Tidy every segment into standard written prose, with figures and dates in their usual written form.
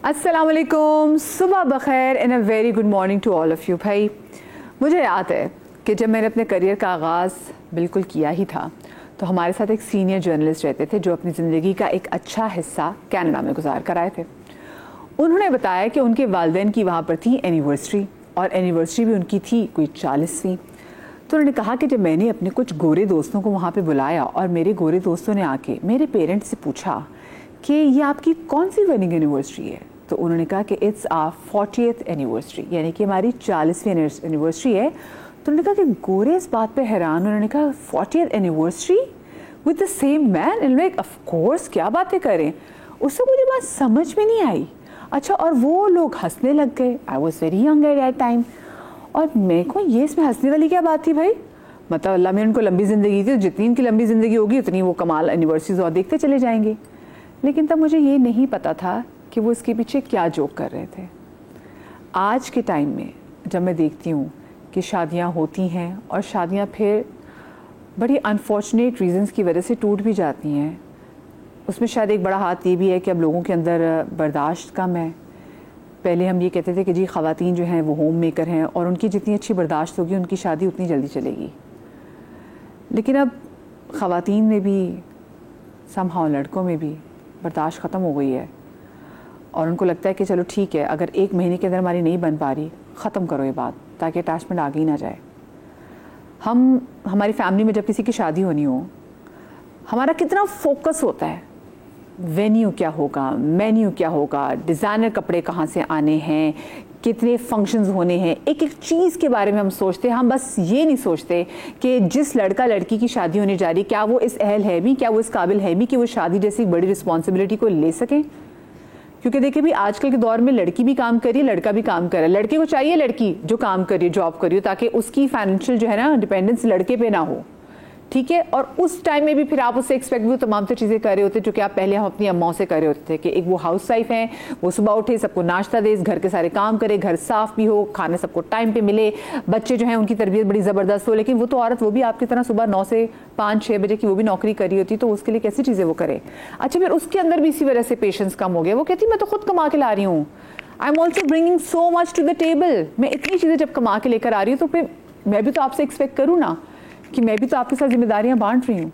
अस्सलाम वालेकुम, सुबह बखैर and a very good morning to all of you. भाई मुझे याद है कि जब मैंने अपने करियर का आगाज़ बिल्कुल किया ही था तो हमारे साथ एक सीनियर जर्नलिस्ट रहते थे जो अपनी ज़िंदगी का एक अच्छा हिस्सा कनाडा में गुजार कर आए थे। उन्होंने बताया कि उनके वालिदैन की वहाँ पर थी एनिवर्सरी, और एनिवर्सरी भी उनकी थी कोई 40वीं। तो उन्होंने कहा कि जब मैंने अपने कुछ गोरे दोस्तों को वहाँ पे बुलाया और मेरे गोरे दोस्तों ने आके मेरे पेरेंट्स से पूछा कि ये आपकी कौन सी वेडिंग एनिवर्सरी है, तो उन्होंने कहा कि इट्स आ 40th एनिवर्सरी, यानी कि हमारी 40वीं एनिवर्सरी है। तो उन्होंने कहा कि गोरे इस बात पे हैरान। उन्होंने कहा 40th anniversary with the same man, and like of course क्या बातें करें। उससे मुझे बात समझ में नहीं आई। अच्छा, और वो लोग हंसने लग गए। I was very young at that time, और मेरे को ये इसमें हंसने वाली क्या बात थी भाई। मतलब अल्लाह में उनको लंबी ज़िंदगी थी, जितनी इनकी लंबी ज़िंदगी होगी उतनी वो कमाल एनिवर्सरीज और देखते चले जाएंगे। लेकिन तब मुझे ये नहीं पता था कि वो इसके पीछे क्या जोक कर रहे थे। आज के टाइम में जब मैं देखती हूँ कि शादियाँ होती हैं और शादियाँ फिर बड़ी अनफॉर्चुनेट रीज़न्स की वजह से टूट भी जाती हैं, उसमें शायद एक बड़ा हाथ ये भी है कि अब लोगों के अंदर बर्दाश्त कम है। पहले हम ये कहते थे कि जी ख़वातीन जो हैं वो होम मेकर हैं और उनकी जितनी अच्छी बर्दाश्त होगी उनकी शादी उतनी जल्दी चलेगी। लेकिन अब ख़वातीन में भी समहाउ लड़कों में भी बर्दाश्त ख़त्म हो गई है, और उनको लगता है कि चलो ठीक है, अगर 1 महीने के अंदर हमारी नहीं बन पा रही, ख़त्म करो ये बात, ताकि अटैचमेंट आगे ही ना जाए। हमारी फैमिली में जब किसी की शादी होनी हो, हमारा कितना फोकस होता है, वेन्यू क्या होगा, मेन्यू क्या होगा, डिज़ाइनर कपड़े कहाँ से आने हैं, कितने फंक्शंस होने हैं, एक एक चीज़ के बारे में हम सोचते हैं। हम बस ये नहीं सोचते कि जिस लड़का लड़की की शादी होने जा रही है क्या वो इस अहल है भी, क्या वो इस काबिल है भी कि वो शादी जैसी बड़ी रिस्पॉन्सिबिलिटी को ले सकें। क्योंकि देखिए भी आजकल के दौर में लड़की भी काम कर रही है, लड़का भी काम कर रहा है। लड़के को चाहिए लड़की जो काम कर रही है, जॉब कर रही हो, ताकि उसकी फाइनेंशियल जो है ना डिपेंडेंस लड़के पे ना हो, ठीक है। और उस टाइम में भी फिर आप उससे एक्सपेक्ट भी तमाम तो चीज़ें कर रहे होते जो कि आप पहले हम अपनी अम्माओं से कर रहे होते थे कि एक वो हाउस वाइफ हैं, वो सुबह उठे, सबको नाश्ता दे, घर के सारे काम करे, घर साफ भी हो, खाने सबको टाइम पे मिले, बच्चे जो हैं उनकी तरबियत बड़ी ज़बरदस्त हो। लेकिन वो तो औरत वो भी आपकी तरह सुबह 9 से 5-6 बजे की वो भी नौकरी कर रही होती, तो उसके लिए कैसी चीज़ें वो करे। अच्छा, फिर उसके अंदर भी इसी वजह से पेशेंस कम हो गया। वो कहती मैं तो खुद कमा के ला रही हूँ, I am also bringing so much to the table. मैं इतनी चीज़ें जब कमा के लेकर आ रही हूँ तो फिर मैं भी तो आपसे एक्सपेक्ट करूँ ना कि मैं भी तो आपके साथ जिम्मेदारियां बांट रही हूँ।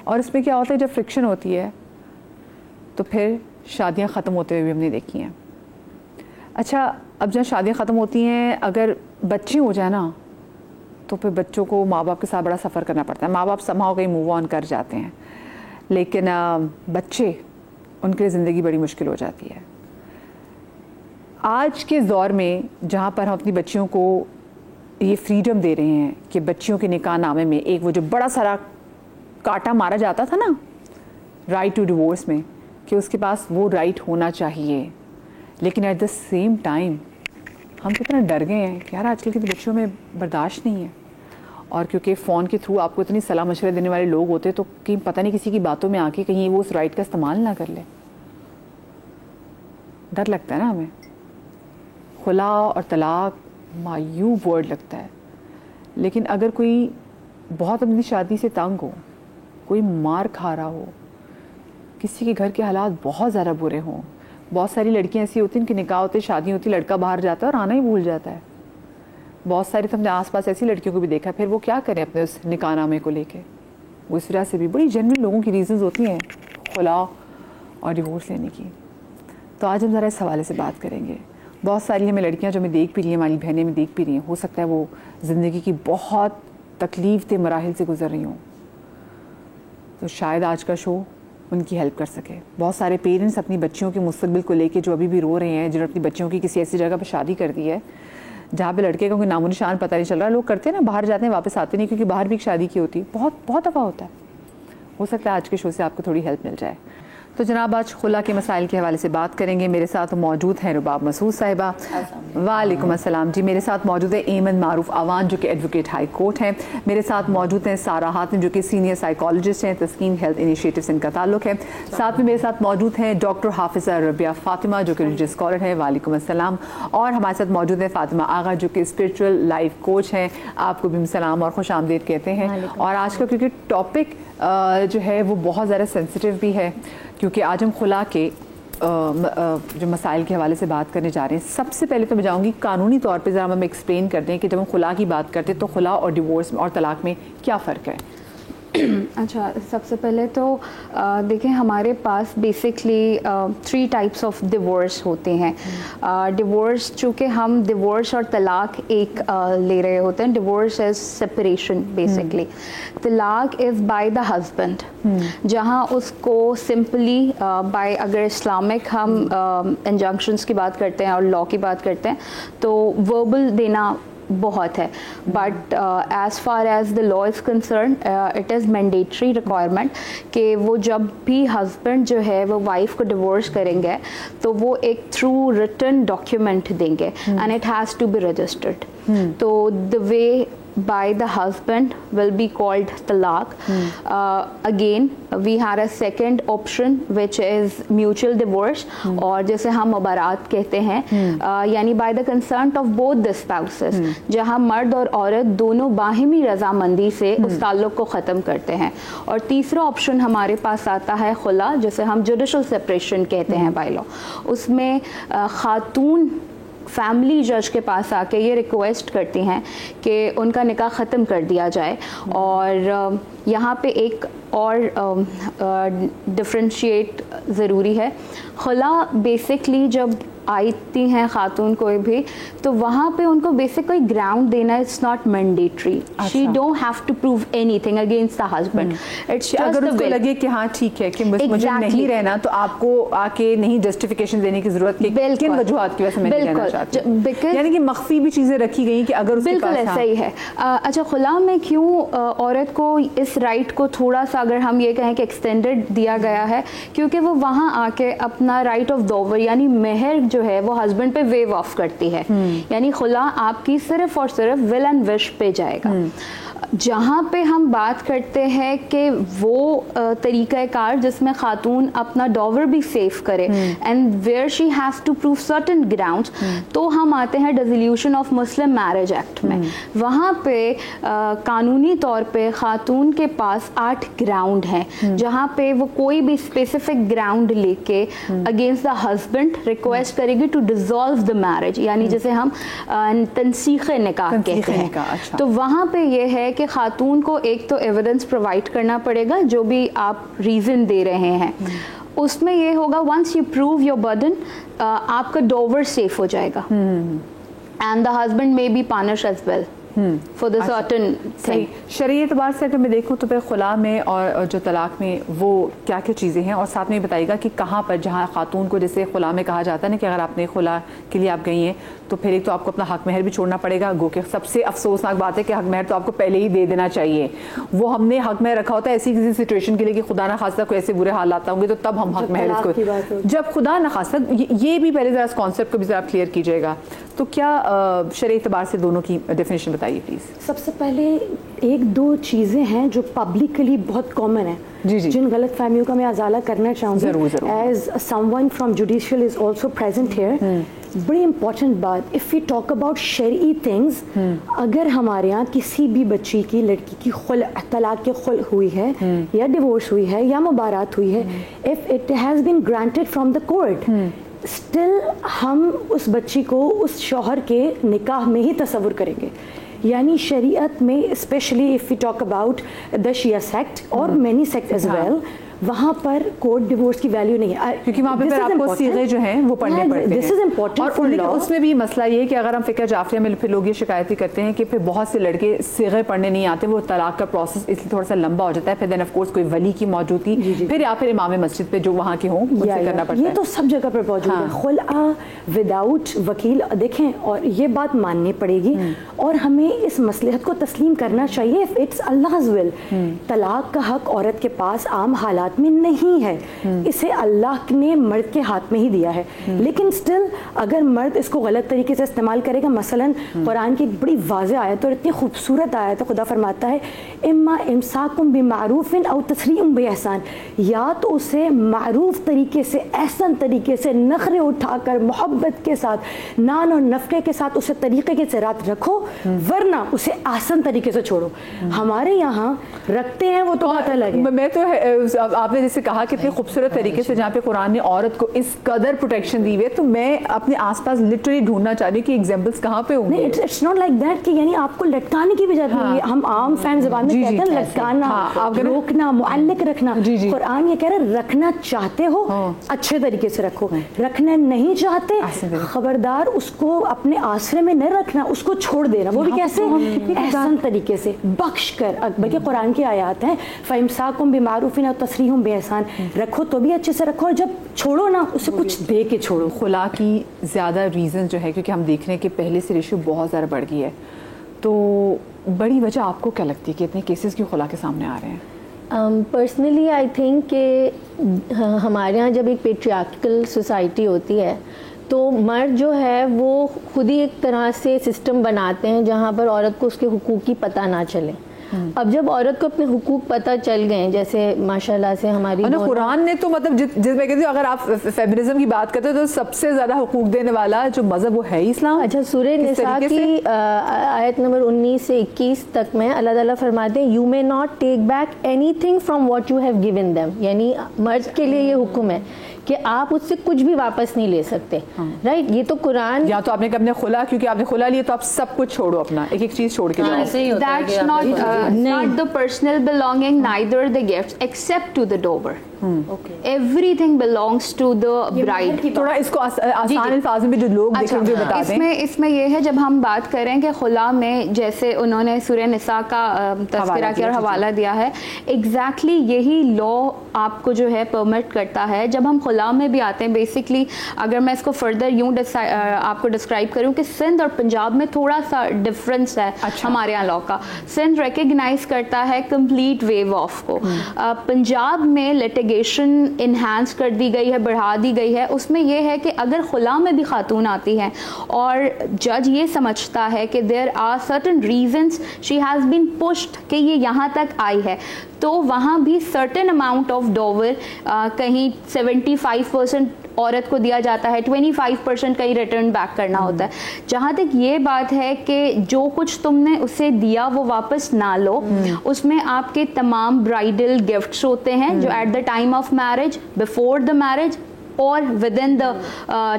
और इसमें क्या होता है, जब फ्रिक्शन होती है तो फिर शादियां ख़त्म होते हुए भी हमने देखी हैं। अच्छा, अब जब शादियां ख़त्म होती हैं, अगर बच्चे हो जाए ना तो फिर बच्चों को माँ बाप के साथ बड़ा सफ़र करना पड़ता है। माँ बाप समहाउ कहीं मूव ऑन कर जाते हैं, लेकिन बच्चे, उनके लिए ज़िंदगी बड़ी मुश्किल हो जाती है। आज के दौर में जहाँ पर हम अपनी बच्चियों को ये फ्रीडम दे रहे हैं कि बच्चियों के निकाह नामे में एक वो जो बड़ा सारा कांटा मारा जाता था ना राइट टू डिवोर्स में, कि उसके पास वो राइट होना चाहिए, लेकिन एट द सेम टाइम हम कितना डर गए हैं कि यार आजकल की तो बच्चियों में बर्दाश्त नहीं है। और क्योंकि फ़ोन के थ्रू आपको इतनी सलाह मशवरे देने वाले लोग होते तो कहीं पता नहीं किसी की बातों में आके कहीं वो उस राइट का इस्तेमाल ना कर ले। डर लगता है ना हमें। खुला और तलाक मायूब वर्ड लगता है, लेकिन अगर कोई बहुत अपनी शादी से तंग हो, कोई मार खा रहा हो, किसी के घर के हालात बहुत ज़्यादा बुरे हों, बहुत सारी लड़कियां ऐसी होती हैं कि निकाह होते, शादी होती, लड़का बाहर जाता है और आना ही भूल जाता है। बहुत सारी तो हमने आसपास ऐसी लड़कियों को भी देखा। फिर वो क्या करें अपने उस निकाहनामे को लेके, वो इस वजह से भी बड़ी जेन्युइन लोगों की रीज़न्स होती हैं खुला और डिवोर्स लेने की। तो आज हम ज़रा इस हवाले से बात करेंगे। बहुत सारी हमें लड़कियां जो हमें देख भी रही हैं, हमारी बहनें में देख भी रही हैं, हो सकता है वो ज़िंदगी की बहुत तकलीफ़ के मराहिल से गुजर रही हों, तो शायद आज का शो उनकी हेल्प कर सके। बहुत सारे पेरेंट्स अपनी बच्चियों के मुस्तकबिल को लेके जो अभी भी रो रहे हैं, जिन्होंने अपनी बच्चियों की किसी ऐसी जगह पर शादी कर दी है जहाँ पे लड़के का कोई नामो निशान पता नहीं चल रहा। लोग करते हैं ना, बाहर जाते हैं वापस आते नहीं, क्योंकि बाहर भी एक शादी की होती है। बहुत बहुत दफ़ा होता है। हो सकता है आज के शो से आपको थोड़ी हेल्प मिल जाए। तो जनाब आज खुला के मसाइल के हवाले से बात करेंगे। मेरे साथ मौजूद हैं रुबाब मसूद साहिबा। वालेकुम अस्सलाम जी। मेरे साथ मौजूद है एमन मारूफ आवान जो कि एडवोकेट हाई कोर्ट हैं। मेरे साथ मौजूद हैं सारा हातिम जो कि सीनियर साइकोलॉजिस्ट हैं, तस्कीन हेल्थ इनिशिएटिव से इनका ताल्लुक है। साथ में मेरे साथ मौजूद हैं डॉक्टर हाफिज़ा रबिया फ़ातिमा जो कि रिलीजियस स्कॉलर हैं। वालेकुम अस्सलाम। और हमारे साथ मौजूद है फ़ातिमा आगा जो कि स्पिरिचुअल लाइफ कोच हैं। आपको भी सलाम और खुश आमदीद कहते हैं। और आज का क्योंकि टॉपिक जो है वो बहुत ज़्यादा सेंसिटिव भी है, क्योंकि आज हम खुला के जो मसाइल के हवाले से बात करने जा रहे हैं, सबसे पहले तो मैं जाऊँगी कानूनी तौर पे ज़रा हमें एक्सप्लेन कर दें कि जब हम खुला की बात करते हैं तो खुला और डिवोर्स और तलाक में क्या फ़र्क है? अच्छा, सबसे पहले तो देखें, हमारे पास बेसिकली 3 टाइप्स ऑफ डिवोर्स होते हैं। डिवोर्स, चूँकि हम डिवोर्स और तलाक एक ले रहे होते हैं, डिवोर्स इज़ सेपरेशन बेसिकली। तलाक इज़ बाय द हस्बैंड, जहाँ उसको सिंपली बाय, अगर इस्लामिक हम इंजंक्शंस की बात करते हैं और लॉ की बात करते हैं तो वर्बल देना बहुत है, but as far as the law is concern it is mandatory requirement कि वो जब भी हस्बैंड जो है वो वाइफ को डिवोर्स करेंगे तो वो एक थ्रू रिटन डॉक्यूमेंट देंगे and it has to be registered. तो the way by the husband will be called talaq. Again, we had a second option which is mutual divorce, और जैसे हम मुबारात कहते हैं, यानी by the consent of both the spouses, जहाँ मर्द और औरत दोनों बाहिमी रजामंदी से उस ताल्लुक़ को ख़त्म करते हैं। और तीसरा ऑप्शन हमारे पास आता है खुला, जिसे हम जुडिशल सेपरेशन कहते हैं बाय लॉ। उसमें खातून फैमिली जज के पास आके ये रिक्वेस्ट करती हैं कि उनका निकाह ख़त्म कर दिया जाए। और यहाँ पे एक और डिफ्रेंशिएट ज़रूरी है। खुला बेसिकली जब आती हैं खातून कोई भी, तो वहाँ पे उनको बेसिक कोई ग्राउंड देना, it's not mandatory. She don't have to prove anything against the husband. It's अगर उसको लगे कि हाँ ठीक है कि मुझे नहीं रहना, तो आपको आके नहीं जस्टिफिकेशन देने की जरूरत है कि किन वजूहात की वजह से मैं नहीं रहना चाहती, यानी कि मख्फी भी चीज़ें रखी गई कि अगर उसके बिल्कुल ऐसा ही है। अच्छा, खुला में क्यों औरत को इस राइट को थोड़ा सा, अगर हम ये कहें कि एक्सटेंडेड दिया गया है, क्योंकि वो वहाँ आके अपना राइट ऑफ दोवर यानी मेहर जो है वो हस्बैंड पे वेव ऑफ करती है। यानी खुला आपकी सिर्फ और सिर्फ विल एंड विश पे जाएगा। जहाँ पे हम बात करते हैं कि वो तरीक़ाकार जिसमें खातून अपना डॉवर भी सेव करे and where she has to prove certain grounds, तो हम आते हैं dissolution of Muslim marriage act में। वहाँ पे कानूनी तौर पे खातून के पास 8 ग्राउंड हैं, जहाँ पे वो कोई भी स्पेसिफिक ग्राउंड लेके अगेंस्ट द हस्बैंड रिक्वेस्ट करेगी टू डिसॉल्व द मैरिज, यानी जिसे हम तनसीख निकाह कहते हैं। अच्छा। तो वहाँ पे ये है कि खातून को एक तो एविडेंस प्रोवाइड करना पड़ेगा, जो भी आप रीज़न दे रहे हैं उसमें ये होगा, once you prove your burden, आपका डोवर सेफ हो जाएगा and the husband may be punish as well for the certain thing. शरई एतबार से अगर मैं देखूँ तो फिर खुला में और जो तलाक में वो क्या क्या चीज़ें हैं, और साथ में बताइएगा कि कहाँ पर, जहाँ खातून को जैसे खुला में कहा जाता है ना कि अगर आपने खुला के लिए आप गई हैं तो फिर एक तो आपको अपना हक महर भी छोड़ना पड़ेगा, गो के सबसे अफसोसनाक बात है कि हक महर तो आपको पहले ही दे देना चाहिए। वो हमने हक महर रखा होता है ऐसी किसी सिचुएशन के लिए कि खुदा ना खास्ता कोई ऐसे बुरे हालात होंगे तो तब हम हक महर इसको, जब खुदा ना खास्ता, ये भी पहले ज़रा कॉन्सेप्ट को भी ज़रा क्लियर कीजिएगा। तो क्या शरई एतबार से दोनों की डेफिनेशन बताइए प्लीज़। सबसे पहले 1-2 चीज़ें हैं जो पब्लिकली बहुत कॉमन है, जिन गलत फहमियों का मैं अजाला करना चाहूँगी as someone from judicial is also present here. बड़ी इंपॉर्टेंट बात, इफ़ वी टॉक अबाउट शरई थिंग्स, अगर हमारे यहाँ किसी भी बच्ची की, लड़की की तलाक के खुल हुई है या डिवोर्स हुई है या मुबारात हुई है, if it has been granted from the court, still हम उस बच्ची को उस शौहर के निकाह में ही तस्वुर करेंगे। यानी शरीयत में specially if we talk about the Shia sect और मैनी सेक्ट एज वेल, वहाँ पर कोर्ट डिवोर्स की वैल्यू नहीं है, क्योंकि वहाँ पे फिर आपको सीगे जो हैं वो पढ़ने पड़ते हैं। This is important. और उसमें भी मसला ये है कि अगर हम फ़िक्र जाफिया में फिर लोग ये शिकायतें करते हैं कि फिर बहुत से लड़के सीगे पढ़ने नहीं आते, वो तलाक का प्रोसेस इसलिए थोड़ा सा लंबा हो जाता है, फिर देन ऑफ कोर्स कोई वली की मौजूदगी, फिर या फिर इमाम मस्जिद पे जो वहाँ के हों उनसे करना पड़ता है। ये तो सब जगह पर मौजूद है। खुला विदाउट वकील, देखें, और ये बात माननी पड़ेगी और हमें इस मसलहत को तस्लीम करना चाहिए, इट्स अल्लाह's विल। तलाक का हक औरत के पास आम हालात में नहीं है, इसे अल्लाह ने मर्द के हाथ में ही दिया है। लेकिन स्टिल अगर मर्द इसको गलत तरीके से इस्तेमाल करेगा, मसलन कुरान की बड़ी वाज़ेह आयत और इतनी खूबसूरत आयत है, खुदा फरमाता है इम्मा इमसाकुम बिमारूफिन औ तस्रीम बेहसान, या तो उसे मारूफ तरीके से, एहसन तरीके से, नखरे उठाकर मोहब्बत के साथ, नान और नफ़े के साथ उसे तरीके से रात रखो, वरना उसे आसान तरीके से छोड़ो। हमारे यहाँ रखते हैं वो तो बात अलग है। मैं तो आपने जैसे कहा कितने खूबसूरत तरीके से जहाँ पे कुरान ने औरत को इस कदर प्रोटेक्शन दी हुई है, तो मैं अपने आसपास लिटरली ढूंढना चाह रही हूँ कि एग्जांपल्स कहाँ पे होंगे। इट्स नॉट लाइक दैट कि यानी आपको लटकाने की भी जरूरत नहीं है। हम आम फैम ज़बान में कहते हैं लटकाना, रोकना, मुअल्लिक रखना। कुरान ये कह रहा है रखना चाहते हो अच्छे तरीके से रखो, रखना नहीं चाहते खबरदार उसको अपने आसरे में न रखना, उसको छोड़ देना। वो भी कैसे? एहसान तरीके से, बख्श कर। बल्कि कुरान की आयत है फ़इम्साकुम बिमारूफिन और तसरीहुम बेहसान, रखो तो भी अच्छे से रखो और जब छोड़ो ना उसे कुछ दे के छोड़ो। खुला की ज़्यादा रीज़न जो है, क्योंकि हम देख रहे हैं कि पहले से रेशो बहुत ज़्यादा बढ़ गई है, तो बड़ी वजह आपको क्या लगती है कि इतने केसेस क्यों खुला के सामने आ रहे हैं? पर्सनली आई थिंक कि हमारे यहाँ जब एक पेट्रियार्कल सोसाइटी होती है तो मर्द जो है वो खुद ही एक तरह से सिस्टम बनाते हैं जहाँ पर औरत को उसके हुकूक की पता ना चले। अब जब औरत को अपने हुकूक पता चल गए, जैसे माशाल्लाह से हमारी कुरान ने तो मतलब जिसमें कहती हूँ अगर आप फेमिनिज्म की बात करते हो तो सबसे ज़्यादा हुकूक देने वाला जो मज़हब वो है इस्लाम। अच्छा, सूरह निसा की आयत नंबर 19 से 21 तक में अल्लाह ताला फरमाते हैं you may not take back anything from what you have given them, यानी मर्द के लिए ये हुक्म है कि आप उससे कुछ भी वापस नहीं ले सकते। राइट, ये तो कुरान। या तो आपने कब खुला, क्योंकि आपने खुला लिया तो आप सब कुछ छोड़ो, अपना एक एक चीज छोड़ के जाओ। That's not the personal belonging, neither the gifts except to the dover. Everything belongs to the bride. थोड़ा इसको आसान अल्फाज में जो लोग देखेंगे बता दें। इसमें ये है जब हम बात करें कि खुला में जैसे उन्होंने सूरह निसा का तज़किरा किया और हवाला दिया है, एग्जैक्टली यही लॉ आपको जो है परमिट करता है। जब हम खुला में भी आते हैं, बेसिकली अगर मैं इसको फर्दर यूँ आपको डिस्क्राइब करूँ कि सिंध और पंजाब में थोड़ा सा डिफरेंस है। हमारे यहाँ लॉ का सिंध रिकग्नाइज करता है कंप्लीट वेव ऑफ को, पंजाब में लिटिगेशन इन्हांस कर दी गई है, बढ़ा दी गई है। उसमें यह है कि अगर खुला में भी खातून आती हैं और जज ये समझता है कि there are certain reasons she has been pushed कि ये यहाँ तक आई है, तो वहाँ भी सर्टेन अमाउंट ऑफ डोवर, कहीं 75% औरत को दिया जाता है, 25% कहीं रिटर्न बैक करना होता है। जहाँ तक ये बात है कि जो कुछ तुमने उसे दिया वो वापस ना लो, उसमें आपके तमाम ब्राइडल गिफ्ट्स होते हैं जो at the time of marriage, before the marriage और within the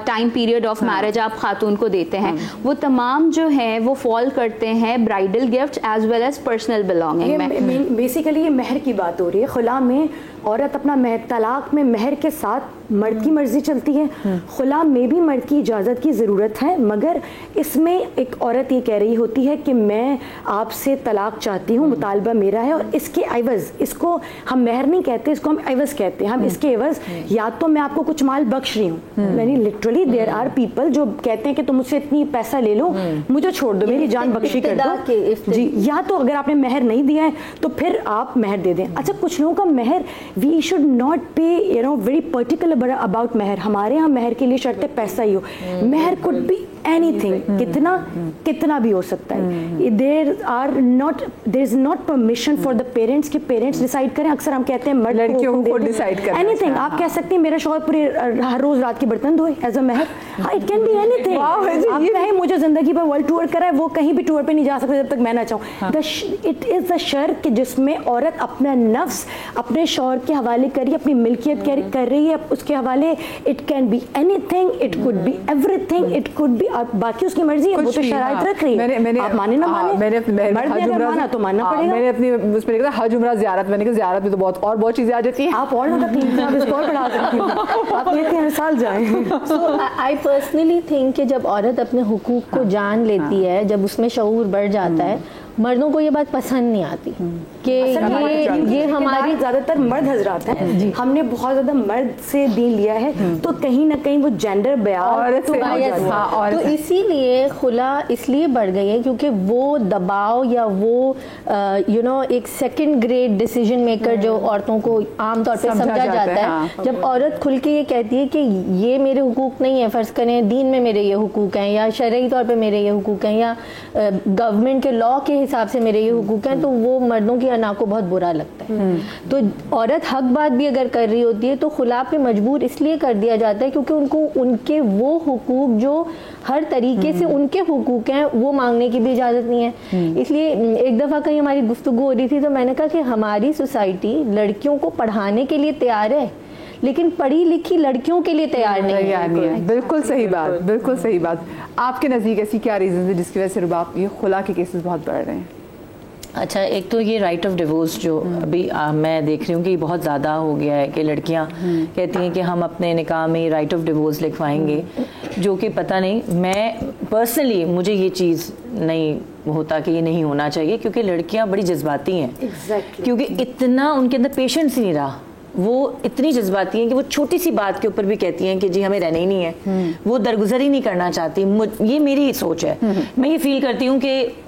time period of marriage आप खातून को देते हैं, वो तमाम जो है वो फॉल करते हैं bridal gift as well as personal belonging में। बेसिकली ये महर की बात हो रही है। खुला में औरत अपना महर, तलाक में महर के साथ मर्द की मर्जी चलती है, खुला में भी मर्द की इजाज़त की ज़रूरत है, मगर इसमें एक औरत ये कह रही होती है कि मैं आपसे तलाक चाहती हूँ, मुतालबा मेरा है और इसके एवज़, इसको हम महर नहीं कहते, इसको हम एवज़ कहते हैं, हम इसके एवज़ या तो मैं आपको कुछ माल बख्श रही हूँ, यानी लिटरली देयर आर पीपल जो कहते हैं कि तुम मुझसे इतनी पैसा ले लो, मुझे छोड़ दो, मेरी जान बख्शी कर दो जी, या तो अगर आपने महर नहीं दिया है तो फिर आप महर दे दें। अच्छा, कुछ लोगों का महर, वी शुड नॉट पे वेरी पर्टिकुलर अबाउट महर। हमारे यहाँ महर के लिए शर्त पैसा ही हो, महर कुड बी एनीथिंग, कितना भी हो सकता है। There is not permission for the parents कि पेरेंट्स डिसाइड करें। अक्सर हम कहते हैं मर्द लड़कियों को डिसाइड करना, एनीथिंग आप कह सकते हैं मेरा शौहर पूरे हर रोज रात के बर्तन धोए एज अ महर, इट कैन बी एनीथिंग। आप कहें मुझे जिंदगी पर वर्ल्ड टूर करा है, वो कहीं भी टूर पे नहीं जा सकते जब तक मैं ना चाहूँ। इट इज द शर्त जिसमें औरत अपना नफ्स अपने शौहर के हवाले करी, अपनी मिल्कियत कर रही है उसके हवाले। It can be anything, it could be everything, it could be, बाकी उसकी मर्जी है, वो तो शराइत रख रही है, आप माने ना माने, माना तो मानना पड़ेगा। मैंने अपनी उसमें लिखा हज उम्रा ज़ियारत, मैंने कहा ज़ियारत में तो बहुत चीजें आ जाती हैं, आप और ज्यादा बढ़ा सकती हैं, आप कहते हैं साल जाएं। सो आई पर्सनली थिंक कि जब औरत अपने हुकूक को जान लेती है, जब उसमें शऊर बढ़ जाता है, मर्दों को ये बात पसंद नहीं आती कि ये हमारी ज़्यादातर मर्द हजरात हैं, हमने बहुत ज़्यादा मर्द से दीन लिया है, तो कहीं ना कहीं वो जेंडर बयान तो इसीलिए खुला इसलिए बढ़ गई है क्योंकि वो दबाव या वो एक सेकंड ग्रेड डिसीजन मेकर जो औरतों को आमतौर पे समझा जाता है। जब औरत खुल के ये कहती है कि ये मेरे हुकूक नहीं है, फ़र्ज़ करें दीन में मेरे ये हुकूक हैं या शरई तौर पे मेरे ये हुकूक हैं या गवर्नमेंट के लॉ के हिसाब से मेरे ये हुकूक हैं, तो वो मर्दों की अना को बहुत बुरा लगता है। तो औरत हक बात भी अगर कर रही होती है तो खुला पे मजबूर इसलिए कर दिया जाता है क्योंकि उनको उनके वो हुकूक जो हर तरीके से उनके हुकूक हैं वो मांगने की भी इजाज़त नहीं है। इसलिए एक दफ़ा कहीं हमारी गुफ्तगू हो रही थी तो मैंने कहा कि हमारी सोसाइटी लड़कियों को पढ़ाने के लिए तैयार है लेकिन पढ़ी लिखी लड़कियों के लिए तैयार नहीं है। बिल्कुल सही बात, बिल्कुल सही बात। आपके नज़दीक ऐसी क्या रीज़न है जिसकी वजह से रुबाब ये खुला के केसेस बहुत बढ़ रहे हैं? अच्छा, एक तो ये राइट ऑफ डिवोर्स जो अभी मैं देख रही हूँ कि बहुत ज़्यादा हो गया है कि लड़कियाँ कहती हैं कि हम अपने निकाह में राइट ऑफ डिवोर्स लिखवाएंगे, जो कि पता नहीं, मैं पर्सनली मुझे ये चीज़ नहीं होता कि ये नहीं होना चाहिए क्योंकि लड़कियाँ बड़ी जज्बाती हैं। क्योंकि इतना उनके अंदर पेशेंस ही नहीं रहा, वो इतनी जज्बाती हैं कि वो छोटी सी बात के ऊपर भी कहती हैं कि जी हमें रहना ही नहीं है, वो दरगुजर ही नहीं करना चाहती। ये मेरी सोच है। मैं ये फील करती हूँ कि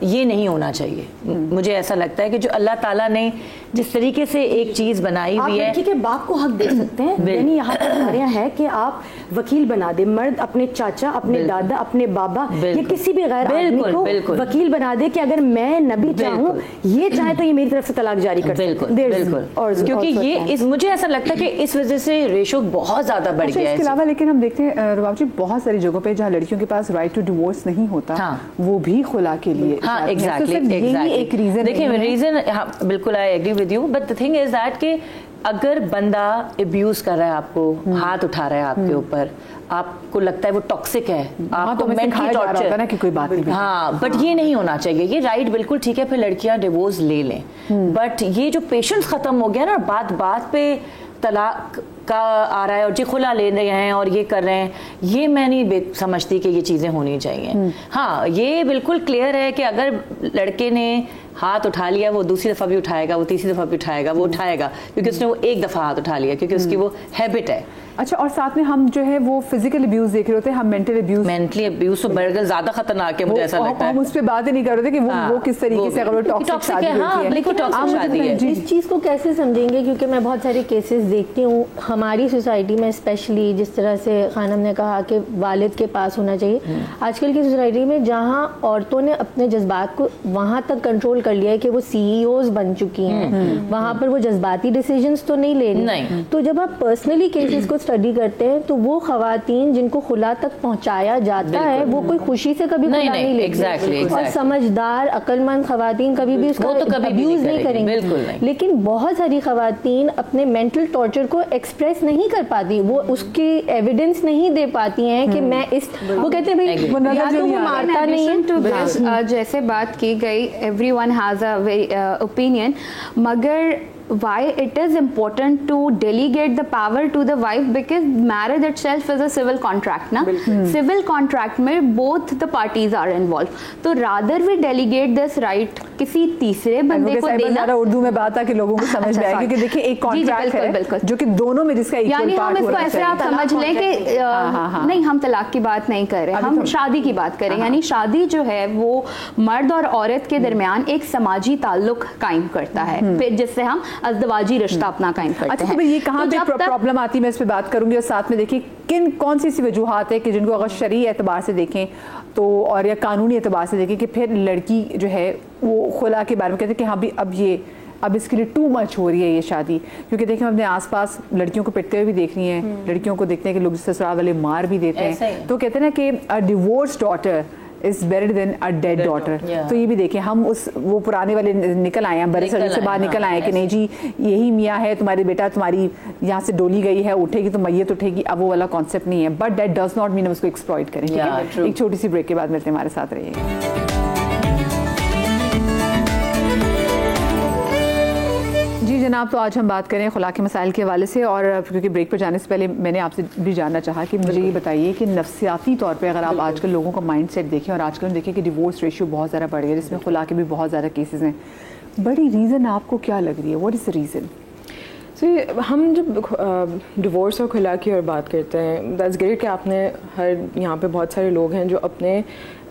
ये नहीं होना चाहिए। मुझे ऐसा लगता है कि जो अल्लाह ताला ने जिस तरीके से एक चीज बनाई हुई है, लड़की के बाप को हक दे सकते हैं, यानी यहाँ पर है कि आप वकील बना दे, मर्द अपने चाचा, अपने दादा, अपने बाबा या किसी भी गैर आदमी को वकील बना दे कि अगर मैं नबी चाहूँ, ये चाहे तो ये मेरी तरफ से तलाक जारी कर सकते। बिल्कुल, क्योंकि ये मुझे ऐसा लगता है कि इस वजह से रेशो बहुत ज्यादा बढ़ गया है। इसके अलावा लेकिन हम देखते हैं रुबाब जी बहुत सारी जगहों पे जहाँ लड़कियों के पास राइट टू डिवोर्स नहीं होता, वो भी खुला के लिए। हाँ, एग्जैक्टली। एक रीजन देखिए, रीजन बिल्कुल I agree with you, but the thing is that कि अगर बंदा अब्यूज कर रहा है आपको, हाथ उठा रहा है आपके ऊपर, आपको लगता है वो टॉक्सिक है, आपको मेंटली टॉर्चर ना कि कोई बात नहीं, हाँ, बट ये नहीं होना चाहिए। ये राइट बिल्कुल ठीक है, फिर लड़कियां डिवोर्स ले लें, बट ये जो पेशेंस खत्म हो गया ना, बात पे तलाक का आ रहा है और जी खुला ले रहे हैं और ये कर रहे हैं, ये मैं नहीं समझती कि ये चीज़ें होनी चाहिए। हाँ, ये बिल्कुल क्लियर है कि अगर लड़के ने हाथ उठा लिया, वो दूसरी दफ़ा भी उठाएगा, वो तीसरी दफ़ा भी उठाएगा, वो उठाएगा क्योंकि उसने वो एक दफ़ा हाथ उठा लिया, क्योंकि उसकी वो हैबिट है। अच्छा, और साथ में हम जो है वो फिजिकल अब्यूज देख रहे होते हैं, हम मेंटली अब्यूज तो बर्गर ज्यादा खतरनाक है, मुझे ऐसा लगता है। हम उस पे बात ही नहीं कर रहे थे कि वो किस तरीके से अगर वो टॉक्सिक शादी है। इस चीज़ को कैसे समझेंगे, क्योंकि मैं बहुत सारे केसेस देखती हूँ हमारी सोसाइटी में, स्पेशली जिस तरह से खानम ने कहा कि वालिद के पास होना चाहिए। आजकल की सोसाइटी में जहाँ औरतों ने अपने जज्बात को वहाँ तक कंट्रोल कर लिया है कि वो CEOs बन चुकी हैं, वहाँ पर वो जज्बाती डिसीजंस तो नहीं ले रही। तो जब आप पर्सनली केसेस को स्टडी करते हैं तो वो खवातीन जिनको खुला तक पहुंचाया जाता है वो कोई खुशी से कभी खुला नहीं लेती, और समझदार अक्लमंद खवातीन कभी भी उसका अब्यूज नहीं करेंगे। लेकिन बहुत सारी खवातीन अपने मेंटल टॉर्चर को एक्सप्रेस नहीं कर पाती, वो उसकी एविडेंस नहीं दे पाती हैं कि मैं इस, वो कहते हैं भाई या तो वो मारता नहीं है। जैसे बात की गई, everyone has a very opinion, मगर why it is important to delegate the power to the wife, because marriage itself is a civil contract ना, civil contract में both the parties are involved, तो rather we delegate this right किसी तीसरे बंदे को देना। उर्दू में बात है कि लोगों को समझ में आए, क्योंकि देखिए एक कॉन्ट्रैक्ट है जो कि दोनों में जिसका यानी हम इसको ऐसे आप समझ लें कि नहीं, हम तलाक की बात नहीं कर रहे, हम शादी की बात करें। यानी शादी जो है वो मर्द और औरत के दरमियान एक समाजी ताल्लुक कायम करता है, फिर जिससे हम अज़दवाजी रिश्ता अपना कायम करते हैं। तो ये कहाँ पे प्रॉब्लम आती है, मैं इस पे बात करूंगी। और साथ में देखिए कौन सी वजूहात है कि जिनको अगर शरई एतबार से देखें तो, और या कानूनी एतबार से देखें कि फिर लड़की जो है वो खुला के बारे में कहते हैं कि हाँ भी अब इसके लिए टू मच हो रही है ये शादी। क्योंकि देखिए हम अपने आसपास लड़कियों को पिटते हुए भी देख रही हैं, लड़कियों को देखते हैं कि लोग ससुराल वाले मार भी देते हैं। तो कहते हैं ना कि a divorce daughter is better than a dead daughter. तो ये भी देखें, हम वो पुराने वाले निकल आए हैं, बड़े सर से बाहर निकल आए कि नहीं जी यही मियाँ है, तुम्हारे बेटा तुम्हारी यहाँ से डोली गई है, उठेगी तो मैयत उठेगी, अब वो वाला कॉन्सेप्ट नहीं है। But that does not mean हम उसको एक्सप्लॉइट करें। एक छोटी सी ब्रेक के बाद मिलते हैं, हमारे साथ रहिएगा। जी जनाब, तो आज हम बात करें खुला के मसाइल के हवाले से, और क्योंकि ब्रेक पर जाने से पहले मैंने आपसे भी जानना चाहा कि मुझे ये बताइए कि नफ्सियाती तौर पे अगर आप आजकल लोगों का माइंड सेट देखें, और आजकल देखें कि डिवोर्स रेशियो बहुत ज़्यादा बढ़ गया, जिसमें खुला के भी बहुत ज़्यादा केसेस हैं, बड़ी रीज़न आपको क्या लग रही है? What is the reason? हम जब डिवोर्स और खुला की और बात करते हैं, दैट्स ग्रेट कि आपने यहाँ पे बहुत सारे लोग हैं जो अपने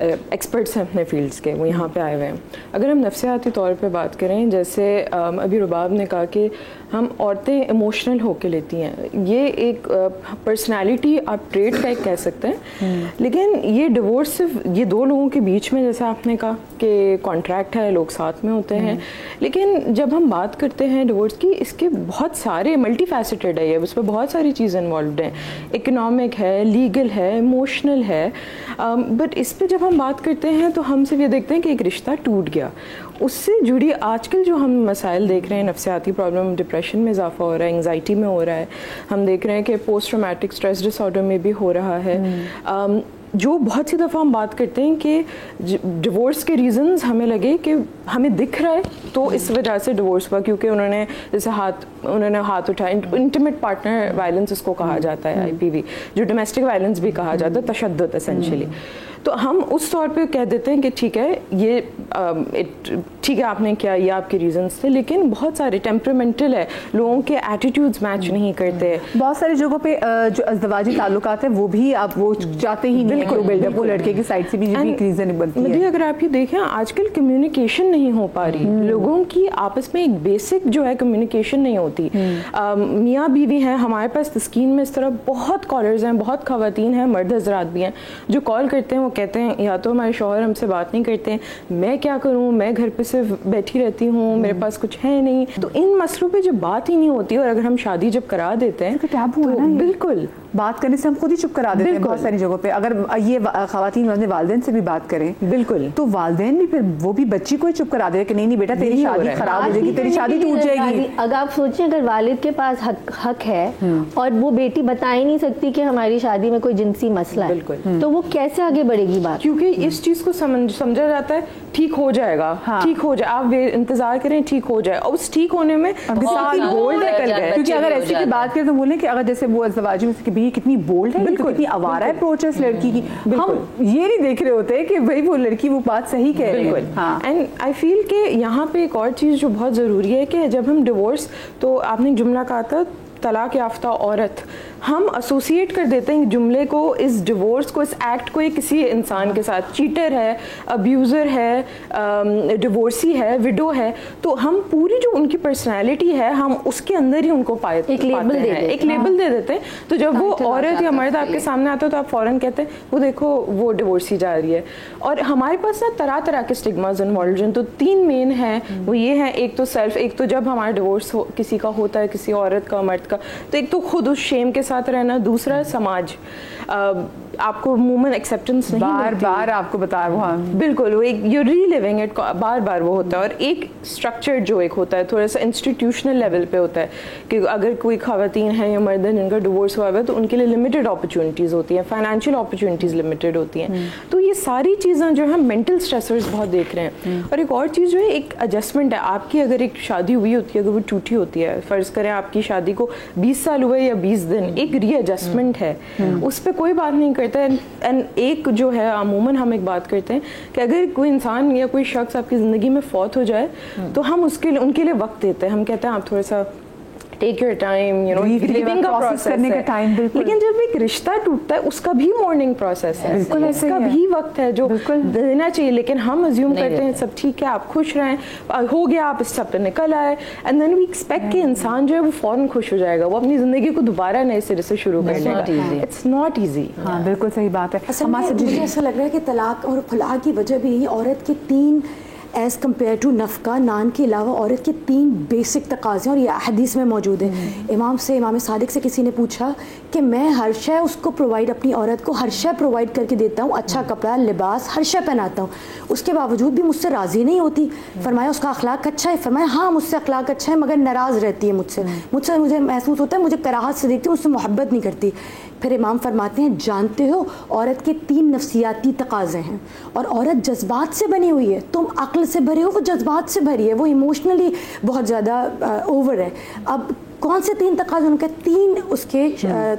एक्सपर्ट्स हैं अपने फील्ड्स के, वो यहाँ पे आए हुए हैं। अगर हम नफ्सियाती तौर पे बात करें, जैसे अभी रुबाब ने कहा कि हम औरतें इमोशनल होके लेती हैं, ये एक पर्सनालिटी आप ट्रेट का एक कह सकते हैं, लेकिन ये डिवोर्स सिर्फ ये दो लोगों के बीच में, जैसा आपने कहा कि कॉन्ट्रैक्ट है, लोग साथ में होते हैं, लेकिन जब हम बात करते हैं डिवोर्स की, इसके बहुत सारे मल्टी फैसेटेड है, ये उसमें बहुत सारी चीज़ें इन्वॉल्व हैं, इकोनॉमिक है, लीगल है, इमोशनल है, बट इस पर जब हम बात करते हैं तो हम सिर्फ ये देखते हैं कि एक रिश्ता टूट गया, उससे जुड़ी आजकल जो हम मसाइल देख रहे हैं, नफ्सियाती प्रॉब्लम, डिप्रेशन में इजाफा हो रहा है, एंग्जाइटी में हो रहा है, हम देख रहे हैं कि पोस्ट ट्रॉमेटिक स्ट्रेस डिसऑर्डर में भी हो रहा है, जो बहुत सी दफ़ा हम बात करते हैं कि डिवोर्स के रीज़न्स हमें लगे कि हमें दिख रहा है तो इस वजह से डिवोर्स हुआ, क्योंकि उन्होंने जैसे उन्होंने हाथ उठाया, इंटीमेट पार्टनर वायलेंस उसको कहा जाता है, IPV, जो डोमेस्टिक वायलेंस भी कहा जाता है, तशद्दुद एसेंशियली। तो हम उस तौर पे कह देते हैं कि ठीक है, ये ठीक है आपने किया, ये आपके रीजंस थे, लेकिन बहुत सारे टेम्परामेंटल है, लोगों के एटीट्यूड्स मैच नहीं करते। बहुत सारी जगहों पे जो अज़दवाजी ताल्लुकात है वो भी आप वो चाहते ही नहीं है, बिल्डअप वो लड़के की साइड से भी एक रीज़न बनती है। अगर आप ये देखें, आजकल कम्युनिकेशन नहीं हो पा रही, लोगों की आपस में एक बेसिक जो है कम्युनिकेशन नहीं होती। मियाँ बीवी हैं, हमारे पास तस्कीन में इस तरह बहुत कॉलर्स हैं, बहुत ख़वातीन हैं, मर्द हजरात भी हैं जो कॉल करते हैं, वो कहते हैं या तो हमारे शौहर हमसे बात नहीं करते हैं, मैं क्या करूं, मैं घर पे सिर्फ बैठी रहती हूं, मेरे पास कुछ है नहीं। तो इन मसलों पे जब बात ही नहीं होती, और अगर हम शादी जब करा देते हैं तो बिल्कुल बात करने से हम खुद ही चुप करा देते हैं बहुत सारी जगहों पे। अगर ये खवातीन अपने वालिदैन से भी बात करें, बिल्कुल, तो वालिदैन भी फिर वो भी बच्ची को ही चुप करा देते कि नहीं बेटा तेरी शादी खराब हो जाएगी, तेरी शादी टूट जाएगी। अगर आप सोचें, अगर वालिद के पास हक है और वो बेटी बता ही नहीं सकती कि हमारी शादी में कोई जिनसी मसला है, तो वो कैसे आगे बढ़ेगी बात? क्योंकि इस चीज को समझा जाता है ठीक हो जाएगा, ठीक हो जाए, आप इंतजार करें, ठीक हो जाए, और उस ठीक होने में बोल्ड निकल गए। क्योंकि अगर ऐसी की बात करें तो बोलें कि अगर जैसे वो अज़दवाजी में से कितनी बोल्ड है, बिल्कुल कितनी आवारा अप्रोच है इस लड़की की, हम ये नहीं देख रहे होते कि भाई वो लड़की वो बात सही कह रही है। हाँ, एंड आई फील कि यहाँ पे एक और चीज़ जो बहुत ज़रूरी है कि जब हम डिवोर्स, तो आपने जुमला कहा था तलाक याफ्ता औरत, हम एसोसिएट कर देते हैं जुमले को, इस डिवोर्स को, इस एक्ट को किसी इंसान के साथ, चीटर है, अब्यूज़र है, डिवोर्सी है, विडो है, तो हम पूरी जो उनकी पर्सनालिटी है हम उसके अंदर ही उनको एक लेबल दे देते हैं। तो जब वो औरत या मर्द आपके सामने आता है तो आप फ़ौरन कहते हैं वो देखो वो डिवोर्सी जा रही है। और हमारे पास ना तरह तरह के स्टिग्मास इन्वॉल्व हैं, तो 3 मेन हैं, वो ये हैं, एक तो सेल्फ, एक तो जब हमारा डिवोर्स किसी का होता है, किसी औरत का, मर्द का, तो एक तो खुद उस शेम के साथ रहना, दूसरा समाज आपको मूवमेंट एक्सेप्टेंस नहीं बार आपको बता रहा हूँ, बिल्कुल वो एक यू रीलिविंग इट, बार वो होता है। और एक स्ट्रक्चर जो एक होता है थोड़ा सा इंस्टीट्यूशनल लेवल पे होता है कि अगर कोई खवातीन है या मर्द है जिनका डिवोर्स हुआ है तो उनके लिए लिमिटेड अपॉर्चुनिटीज़ होती हैं, फाइनेंशियल अपॉर्चुनिटीज़ लिमिटेड होती हैं। तो ये सारी चीज़ें जो है मेंटल स्ट्रेसर्स बहुत देख रहे हैं। और एक और चीज़ जो है एक एडजस्टमेंट है आपकी, अगर एक शादी हुई होती है, अगर वो टूटी होती है, फ़र्ज़ करें आपकी शादी को 20 साल हुए या 20 दिन, एक रीएडजस्टमेंट है, उस पर कोई बात नहीं करता है। एंड एक जो है अमूमन हम एक बात करते हैं कि अगर कोई इंसान या कोई शख्स आपकी ज़िंदगी में फौत हो जाए तो हम उनके लिए वक्त देते हैं, हम कहते हैं आप थोड़ा सा take your time, you know, grieving का प्रोसेस करने का टाइम। लेकिन जब एक रिश्ता टूटता है उसका भी मॉर्निंग प्रोसेस है, उसका भी वक्त है जो देना चाहिए। लेकिन हम अज्यूम करते हैं सब ठीक है, आप खुश रहें, हो गया, आप इस सब पे निकल आए, एंड देन वी एक्सपेक्ट कि इंसान जो है वो फौरन खुश हो जाएगा, वो अपनी जिंदगी को दोबारा नए सिरे से शुरू कर लेगा। It's not easy. हाँ बिल्कुल सही बात है। मुझे ऐसा लग रहा है कि तलाक और खुला की वजह भी औरत के 3 एज़ कम्पेयर टू नफ़का, नान के अलावा औरत के 3 बेसिक तकाज़े, और ये हदीस में मौजूद है। इमाम सादिक से किसी ने पूछा कि मैं हर शय उसको प्रोवाइड, अपनी औरत को हर शय प्रोवाइड करके देता हूँ, अच्छा कपड़ा, लिबास, हर शय पहनाता हूँ, उसके बावजूद भी मुझसे राज़ी नहीं होती। फरमाया उसका अखलाक अच्छा है? फरमाया हाँ मुझसे अखलाक अच्छा है, मगर नाराज़ रहती है मुझे महसूस होता है, मुझे कराहत से देखती हूँ, उससे मोहब्बत नहीं करती। फिर इमाम फरमाते हैं जानते हो औरत के 3 नफ्सियाती तकाज़े हैं, और औरत जज्बात से बनी हुई है, तुम अक्ल से भरे हो, वो जज्बात से भरी है, वो इमोशनली बहुत ज़्यादा ओवर है। अब कौन से 3 तकाजे? उनके 3 उसके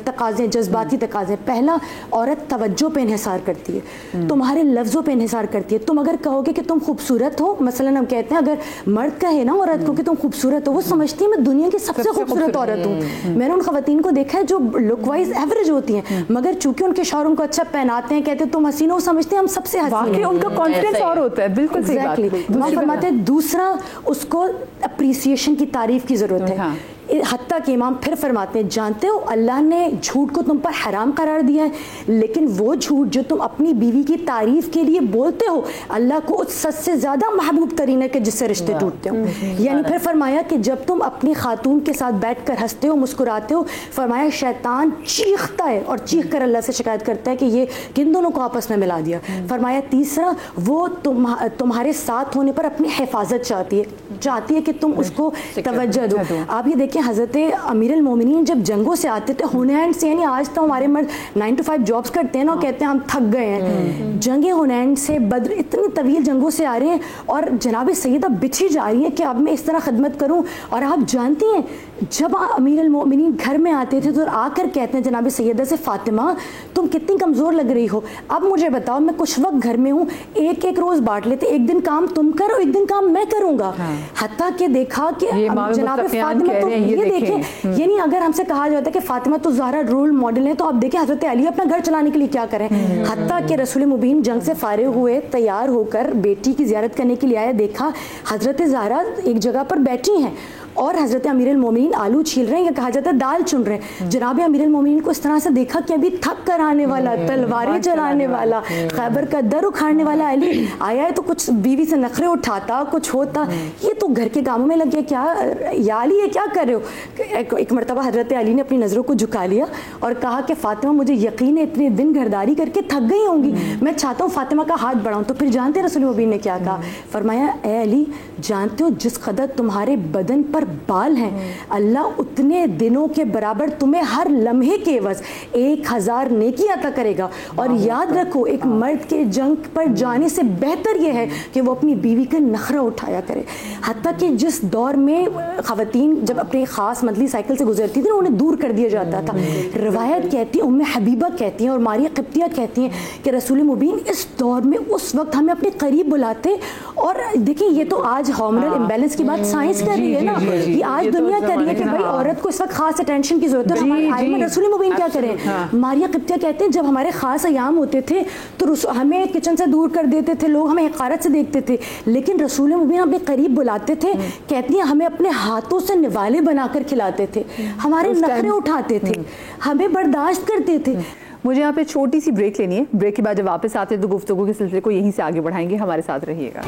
तकाजे, जज्बाती तकाजे। पहला, औरत तवज्जो पे इन्हिसार करती है, तुम्हारे लफ्ज़ों पे इन्हिसार करती है। तुम अगर कहोगे कि तुम खूबसूरत हो, मसलन हम कहते हैं अगर मर्द कहे ना औरत को कि तुम खूबसूरत हो, वो समझती है मैं दुनिया की सबसे खूबसूरत औरत हूँ। मैंने उन खवातीन को देखा है जो लुक वाइज एवरेज होती हैं, मगर चूंकि उनके शौहर उनको अच्छा पहनाते हैं, कहते हैं तुम हसीन हो, समझते हैं हम सबसे हसीन हैं, उनका कॉन्फिडेंस और होता है। बिल्कुल सही बात। फरमाते हैं दूसरा, उसको अप्रिसिएशन की तारीफ की जरूरत है। हाँ। हत्ता के इमाम फिर फरमाते हैं, जानते हो अल्लाह ने झूठ को तुम पर हराम करार दिया है, लेकिन वो झूठ जो तुम अपनी बीवी की तारीफ के लिए बोलते हो, अल्लाह को उस सच से ज्यादा महबूब तरीन है कि जिससे रिश्ते टूटते हो। यानी फिर फरमाया कि जब तुम अपनी खातून के साथ बैठकर हंसते हो, मुस्कुराते हो, फरमाया शैतान चीखता है और चीख कर अल्लाह से शिकायत करता है कि ये किन दोनों को आपस में मिला दिया। फरमाया तीसरा, वो तुम्हारे साथ होने पर अपनी हिफाजत चाहती है कि तुम उसको तवज्जो दो। आप ये देखिए हज़रत अमीर अल मोमिनीन जब जंगों से आते थे हुनैन से, यानी आज तो हमारे मर्द 9 to 5 जॉब्स करते हैं ना, कहते हैं हम थक गए हैं, जंगे हुनैन से बद्र इतनी तवील जंगों से आ रहे हैं और जनाब सैयदा बिछी जा रही है कि अब मैं इस तरह खिदमत करूं। और आप जानती हैं जब अमीर अल मोमिनीन घर में आते थे तो आकर कहते हैं जनाब सैयदा से, फातिमा तुम कितनी कमज़ोर लग रही हो, अब मुझे बताओ मैं कुछ वक्त घर में हूँ, एक रोज़ बांट लेते, एक दिन काम तुम करो, एक दिन काम मैं करूँगा। हत्ता के देखा कि जनाब फातिमा तो ये देखें, यानी अगर हमसे कहा जाता है कि फातिमा तो ज़हरा रोल मॉडल है, तो आप देखें हज़रत अली अपना घर चलाने के लिए क्या करें। हत्ता के रसूल मुबीन जंग से फारिग हुए, तैयार होकर बेटी की ज़ियारत करने के लिए आया, देखा हज़रत ज़हरा एक जगह पर बैठी हैं और हज़रत अमीर अल मोमिनीन आलू छील रहे हैं, या कहा जाता है दाल चुन रहे हैं। जनाब अमीर अल मोमिनीन को इस तरह से देखा कि अभी थक कर आने वाला, तलवारें चलाने वाला, खैबर का दर उखाड़ने वाला अली आया है, तो कुछ बीवी से नखरे उठाता, कुछ होता, ये तो घर के कामों में लग गया, क्या या अली ये क्या कर रहे हो। एक मरतबा हज़रत अली ने अपनी नज़रों को झुका लिया और कहा कि फातिमा मुझे यकीन है इतने दिन घरदारी करके थक गई होंगी, मैं चाहता हूँ फातिमा का हाथ बढ़ाऊँ। तो फिर जानते रसूल मुबीन ने क्या कहा, फरमाया ए अली जानते हो जिस कदर तुम्हारे बदन पर बाल हैं, अल्लाह उतने दिनों के बराबर तुम्हें हर लम्हे के एवज 1000 नेकी अता करेगा। और याद रखो एक मर्द के जंग पर जाने से बेहतर यह है कि वो अपनी बीवी का नखरा उठाया करे। हत्ता कि जिस दौर में ख़वातीन जब अपने ख़ास मंथली साइकिल से गुजरती थी ना, उन्हें दूर कर दिया जाता था। रवायत कहती है, उम्मे हबीबा कहती हैं और मारिया क़िब्तिया कहती हैं कि रसूल मुबीन इस दौर में उस वक्त हमें अपने करीब बुलाते। और देखिए ये तो आज हार्मोनल इम्बैलेंस की बात साइंस कर रही है ना, ये आज दुनिया कर रही है कि भाई औरत को इस वक्त खास अटेंशन की जरूरत है। हमारे आइमा रसूल मुबीन क्या करें, मारिया क़िब्तिया कहते हैं जब हमारे खास अयाम होते थे तो हमें किचन से दूर कर देते थे, लोग हमें हक़ारत से देखते थे, लेकिन रसूल मुबीन हमें करीब बुलाते थे, कहती हैं हमें अपने हाथों से निवाले बनाकर खिलाते थे, हमारे नखरे उठाते थे, हमें बर्दाश्त करते थे। मुझे यहाँ पे छोटी सी ब्रेक लेनी है, ब्रेक के बाद जब वापस आते हैं तो गुफ्तगू के सिलसिले को यहीं से आगे बढ़ाएंगे, हमारे साथ रहिएगा।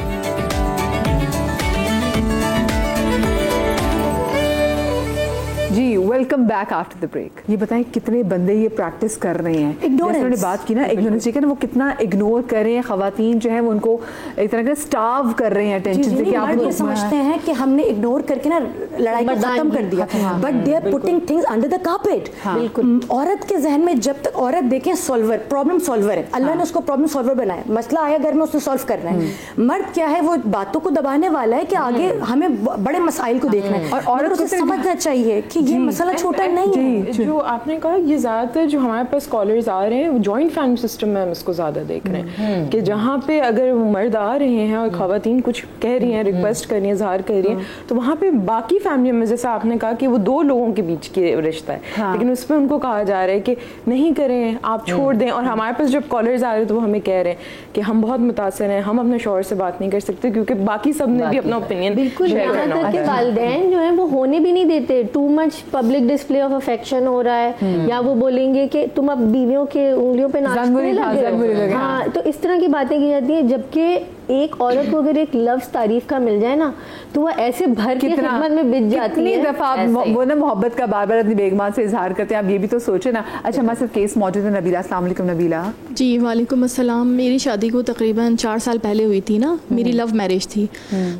जी welcome back after the break. ये बताएं कितने बंदे ये प्रैक्टिस कर रहे हैं, जैसे उन्होंने बात की ना इग्नोरेंस की, वो कितना इग्नोर कर रहे हैं, खवातीन जो है वो उनको एक तरह का स्टार्व कर रहे हैं अटेंशन से कि आप ये समझते हैं कि हमने इग्नोर करके ना लड़ाई को खत्म कर दिया, but they are putting things under the carpet. बिल्कुल औरत के जहन में जब तक औरत देखें सॉल्वर, प्रॉब्लम सॉल्वर है, अल्लाह ने उसको प्रॉब्लम सॉल्वर बनाया, मसला आया घर में उसने सॉल्व करना है। मर्द क्या है, वो बातों को दबाने वाला है कि आगे हमें बड़े मसाइल को देखना है, और औरत को समझना चाहिए कि ये मसला छोटा नहीं है। जो आपने कहा ये ज़्यादातर जो हमारे पास कॉलर्स आ रहे हैं जॉइंट फैमिली सिस्टम में हम इसको ज़्यादा देख रहे हैं कि जहाँ पे अगर मर्द आ रहे हैं और ख़वातीन कुछ कह रही हैं, रिक्वेस्ट कर रही हैं, इज़हार कर रही हैं, तो वहाँ पे बाकी फैमिली में जैसा आपने कहा कि वो 2 लोगों के बीच के रिश्ता है, लेकिन उस पर उनको कहा जा रहा है कि नहीं करें, आप छोड़ दें। और हमारे पास जब कॉलर्स आ रहे हैं तो वो हमें कह रहे हैं कि हम बहुत मुतासर हैं, हम अपने शौहर से बात नहीं कर सकते क्योंकि बाकी सब ने भी अपना ओपिनियन बिल्कुल यहाँ तक के वालिदैन जो है वो होने भी नहीं देते। Too much public display of affection हो रहा है, या वो बोलेंगे कि तुम अब बीवियों के उंगलियों पे नाचने लगे। हाँ, तो इस तरह की बातें की जाती हैं, जबकि एक औरत को अगर एक लफ्ज़ तारीफ का मिल जाए ना तो वह ऐसे भर की खिदमत में बिछ जाती है। दफा वो ना मोहब्बत का बार बार अपनी बेगमां से इजहार करते हैं, आप ये भी तो सोचे ना। अच्छा हमारे साथ केस मौजूद है नबीला। अस्सलाम वालेकुम नबीला। जी वालेकुम अस्सलाम। मेरी शादी को तकरीबन 4 साल पहले हुई थी ना, मेरी लव मैरिज थी।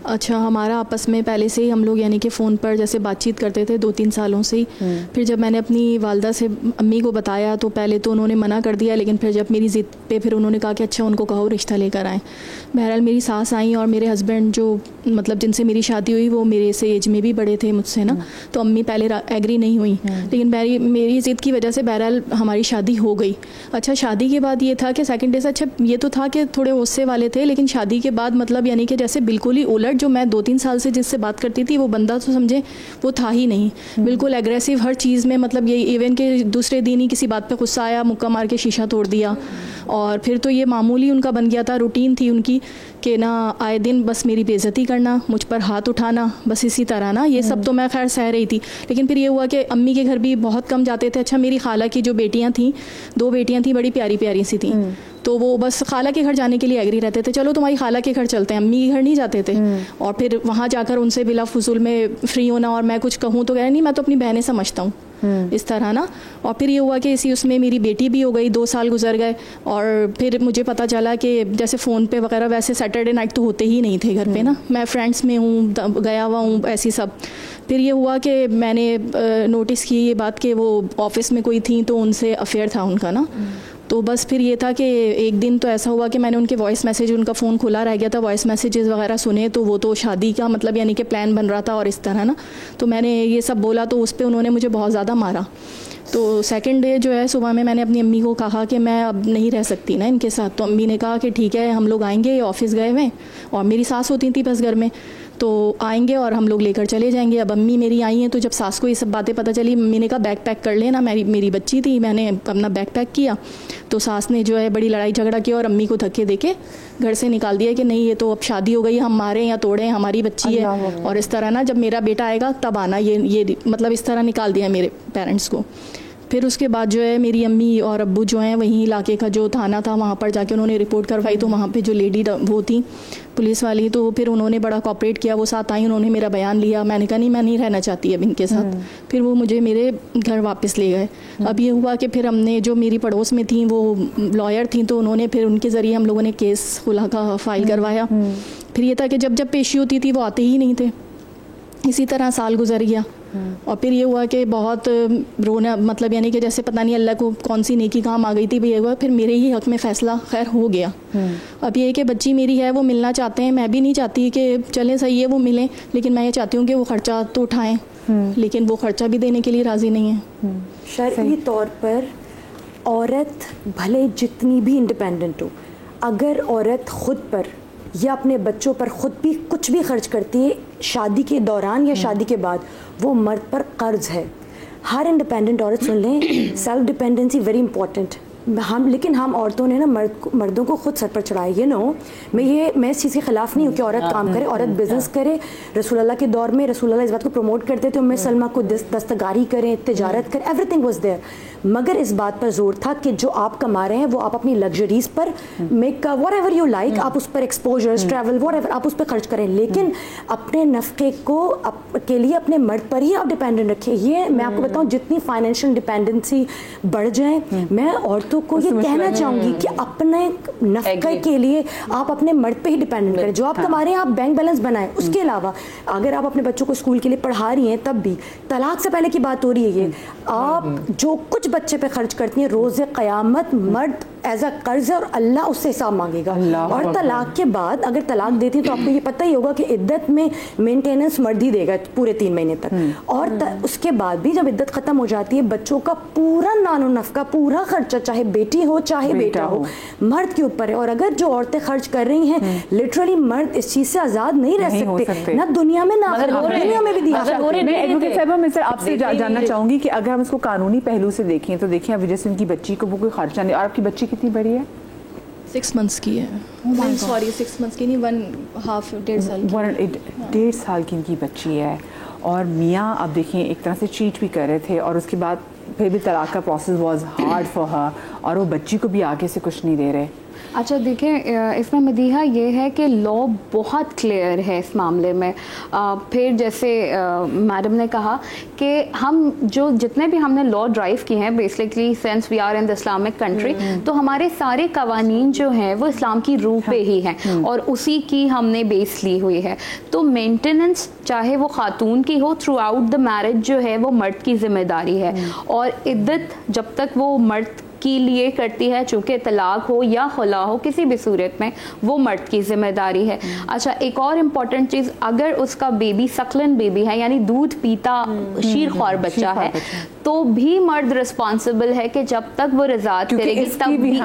अच्छा हमारा आपस में पहले से ही हम लोग यानी कि फ़ोन पर जैसे बातचीत करते थे 2-3 सालों से ही। फिर जब मैंने अपनी वालदा से अम्मी को बताया तो पहले तो उन्होंने मना कर दिया, लेकिन फिर जब मेरी ज़िद पे फिर उन्होंने कहा कि अच्छा उनको कहो रिश्ता लेकर आएँ। बहरहाल बहरहाल मेरी सास आई और मेरे हस्बैंड जो मतलब जिनसे मेरी शादी हुई वो मेरे से एज में भी बड़े थे मुझसे ना, तो अम्मी पहले एग्री नहीं हुई, लेकिन मेरी ज़िद की वजह से बहरहाल हमारी शादी हो गई। अच्छा, शादी के बाद ये था कि सेकंड डे से, अच्छा ये तो था कि थोड़े गुस्से वाले थे, लेकिन शादी के बाद मतलब यानी कि जैसे बिल्कुल ही उलट, जो मैं 2-3 साल से जिससे बात करती थी वो बंदा तो समझे वो था ही नहीं, बिल्कुल एग्रेसिव हर चीज़ में, मतलब ये इवन के दूसरे दिन ही किसी बात पे गुस्सा आया, मुक्का मार के शीशा तोड़ दिया। और फिर तो ये मामूली उनका बन गया था, रूटीन थी उनकी कि ना आए दिन बस मेरी बेइज्जती करना, मुझ पर हाथ उठाना, बस इसी तरह ना। ये सब तो मैं खैर सह रही थी, लेकिन फिर ये हुआ कि अम्मी के घर भी बहुत कम जाते थे। अच्छा, मेरी खाला की जो बेटियां थी, 2 बेटियां थी, बड़ी प्यारी प्यारी सी थी, तो वो बस खाला के घर जाने के लिए एग्री रहते थे, चलो तुम्हारी खाला के घर चलते हैं, अम्मी के घर नहीं जाते थे। और फिर वहाँ जाकर उनसे बिला फजूल में फ्री होना, और मैं कुछ कहूँ तो कह नहीं, मैं तो अपनी बहनें समझता हूँ, इस तरह ना। और फिर ये हुआ कि इसी उसमें मेरी बेटी भी हो गई, 2 साल गुजर गए, और फिर मुझे पता चला कि जैसे फ़ोन पे वगैरह, वैसे सैटरडे नाइट तो होते ही नहीं थे घर पे ना, मैं फ्रेंड्स में हूँ, गया हुआ हूँ, ऐसी सब। फिर ये हुआ कि मैंने नोटिस की ये बात कि वो ऑफिस में कोई थी तो उनसे अफेयर था उनका ना। तो बस फिर ये था कि एक दिन तो ऐसा हुआ कि मैंने उनके वॉइस मैसेज, उनका फ़ोन खुला रह गया था, वॉइस मैसेजेस वगैरह सुने, तो वो तो शादी का मतलब यानी कि प्लान बन रहा था और इस तरह ना। तो मैंने ये सब बोला तो उस पर उन्होंने मुझे बहुत ज़्यादा मारा। तो सेकंड डे जो है सुबह में मैंने अपनी अम्मी को कहा कि मैं अब नहीं रह सकती ना इनके साथ। तो अम्मी ने कहा कि ठीक है, हम लोग आएंगे, ऑफिस गए हुए, और मेरी सास होती थी बस घर में, तो आएंगे और हम लोग लेकर चले जाएंगे। अब अम्मी मेरी आई हैं, तो जब सास को ये सब बातें पता चली, मम्मी ने कहा बैग पैक कर लेना, मेरी बच्ची थी, मैंने अपना बैग पैक किया, तो सास ने जो है बड़ी लड़ाई झगड़ा किया और अम्मी को धक्के देके घर से निकाल दिया कि नहीं, ये तो अब शादी हो गई, हम मारें या तोड़ें, हमारी बच्ची है, और इस तरह ना, जब मेरा बेटा आएगा तब आना, ये मतलब इस तरह निकाल दिया मेरे पेरेंट्स को। फिर उसके बाद जो है मेरी अम्मी और अब्बू जो हैं वहीं इलाके का जो थाना था वहाँ पर जाके उन्होंने रिपोर्ट करवाई। तो वहाँ पे जो लेडी वो थी पुलिस वाली, तो फिर उन्होंने बड़ा कोऑपरेट किया, वो साथ आई, उन्होंने मेरा बयान लिया। मैंने कहा नहीं, मैं नहीं रहना चाहती अब इनके साथ। फिर वो मुझे मेरे घर वापस ले गए। अब ये हुआ कि फिर हमने, जो मेरी पड़ोस में थी वो लॉयर थी, तो उन्होंने फिर उनके ज़रिए हम लोगों ने केस खुला का फाइल करवाया। फिर ये था कि जब जब पेशी होती थी वो आते ही नहीं थे। इसी तरह साल गुजर गया। और फिर ये हुआ कि बहुत रोना, मतलब यानी कि जैसे पता नहीं अल्लाह को कौन सी नेकी काम आ गई थी, भी ये हुआ फिर मेरे ही हक में फ़ैसला खैर हो गया। अब ये कि बच्ची मेरी है, वो मिलना चाहते हैं, मैं भी नहीं चाहती कि चलें सही है वो मिलें, लेकिन मैं ये चाहती हूँ कि वो ख़र्चा तो उठाएँ, लेकिन वो ख़र्चा भी देने के लिए राज़ी नहीं है। शरई तौर पर औरत भले जितनी भी इंडिपेंडेंट हो, अगर औरत ख़ुद पर या अपने बच्चों पर ख़ुद भी कुछ भी खर्च करती है शादी के दौरान या शादी के बाद, वो मर्द पर कर्ज है। हर इंडिपेंडेंट औरत सुन लें, सेल्फ डिपेंडेंसी वेरी इंपॉर्टेंट। लेकिन हम औरतों ने ना मर्दों को खुद सर पर चढ़ाया। मैं इस चीज़ के ख़िलाफ़ नहीं हूँ कि औरत काम करे, औरत बिज़नेस करे। रसूल अल्लाह के दौर में रसूल अल्लाह इस बात को प्रमोट करते थे, उम्मे सलमा को दस्तकारी करें, तिजारत करें, एवरीथिंग वाज देयर। मगर इस बात पर जोर था कि जो आप कमा रहे हैं वो आप अपनी लग्जरीज पर, मेक व्हाटएवर यू लाइक, आप उस पर एक्सपोजर्स, ट्रैवल, व्हाटएवर आप उस पर खर्च करें, लेकिन अपने नफ़े के लिए अपने मर्द पर ही आप डिपेंडेंट रखें। ये मैं आपको बताऊँ, जितनी फाइनेंशियल डिपेंडेंसी बढ़ जाए, मैं औरतों को ये कहना चाहूँगी कि अपने नफ़े के लिए आप अपने मर्द पे ही डिपेंडेंट करें। जो आप कमा रहे हैं आप बैंक बैलेंस बनाएं। उसके अलावा अगर आप अपने बच्चों को स्कूल के लिए पढ़ा रही हैं, तब भी तलाक से पहले की बात हो रही है ये, आप जो कुछ बच्चे पे खर्च करती हैं, रोज़े क़यामत मर्द एज अ कर्ज है और अल्लाह उससे हिसाब मांगेगा। और तलाक के बाद अगर तलाक देती हैं तो आपको ये पता ही होगा कि इद्दत में मेंटेनेंस मर्द ही देगा पूरे 3 महीने तक। और उसके बाद भी जब इद्दत ख़त्म हो जाती है, बच्चों का पूरा नानो नफ़का, पूरा खर्चा, चाहे बेटी हो चाहे बेटा हो, मर्द के ऊपर है। और अगर जो औरतें खर्च कर रही हैं, लिटरली मर्द इस चीज़ से आज़ाद नहीं रह सकते, ना दुनिया में ना दुनिया में भी दिया। मैं आपसे जानना चाहूँगी कि अगर हम इसको कानूनी पहलू से देखें तो देखिए, अभी जैसे उनकी बच्ची को वो कोई खर्चा नहीं, और आपकी बच्ची कितनी बड़ी है? 6 मंथ्स की है। सॉरी 6 मंथ्स की नहीं, 1.5 साल की। 1.5 साल की इनकी बच्ची है। और मियाँ अब देखिए एक तरह से चीट भी कर रहे थे, और उसके बाद फिर भी तलाक का process was hard for her, और वो बच्ची को भी आगे से कुछ नहीं दे रहे। अच्छा देखिए, इसमें मदीहा ये है कि लॉ बहुत क्लियर है इस मामले में। फिर जैसे मैडम ने कहा कि हम जो जितने भी हमने लॉ ड्राइव किए हैं, basically since we are in the Islamic country, तो हमारे सारे कवानीन जो हैं वो इस्लाम की रूह पे ही हैं, और उसी की हमने बेस ली हुई है। तो मेंटेनेंस चाहे वो खातून की हो, थ्रू आउट द मैरिज जो है वो मर्द की जिम्मेदारी है, और इद्दत जब तक वो मर्द के लिए करती है, चूँकि तलाक हो या खुला हो किसी भी सूरत में वो मर्द की जिम्मेदारी है। अच्छा, एक और इम्पॉर्टेंट चीज़, अगर उसका बेबी सकलन बेबी है यानी दूध पीता शीरख्वार बच्चा है तो भी मर्द रिस्पॉन्सिबल है कि जब तक वो रज़ात करेगी तब भी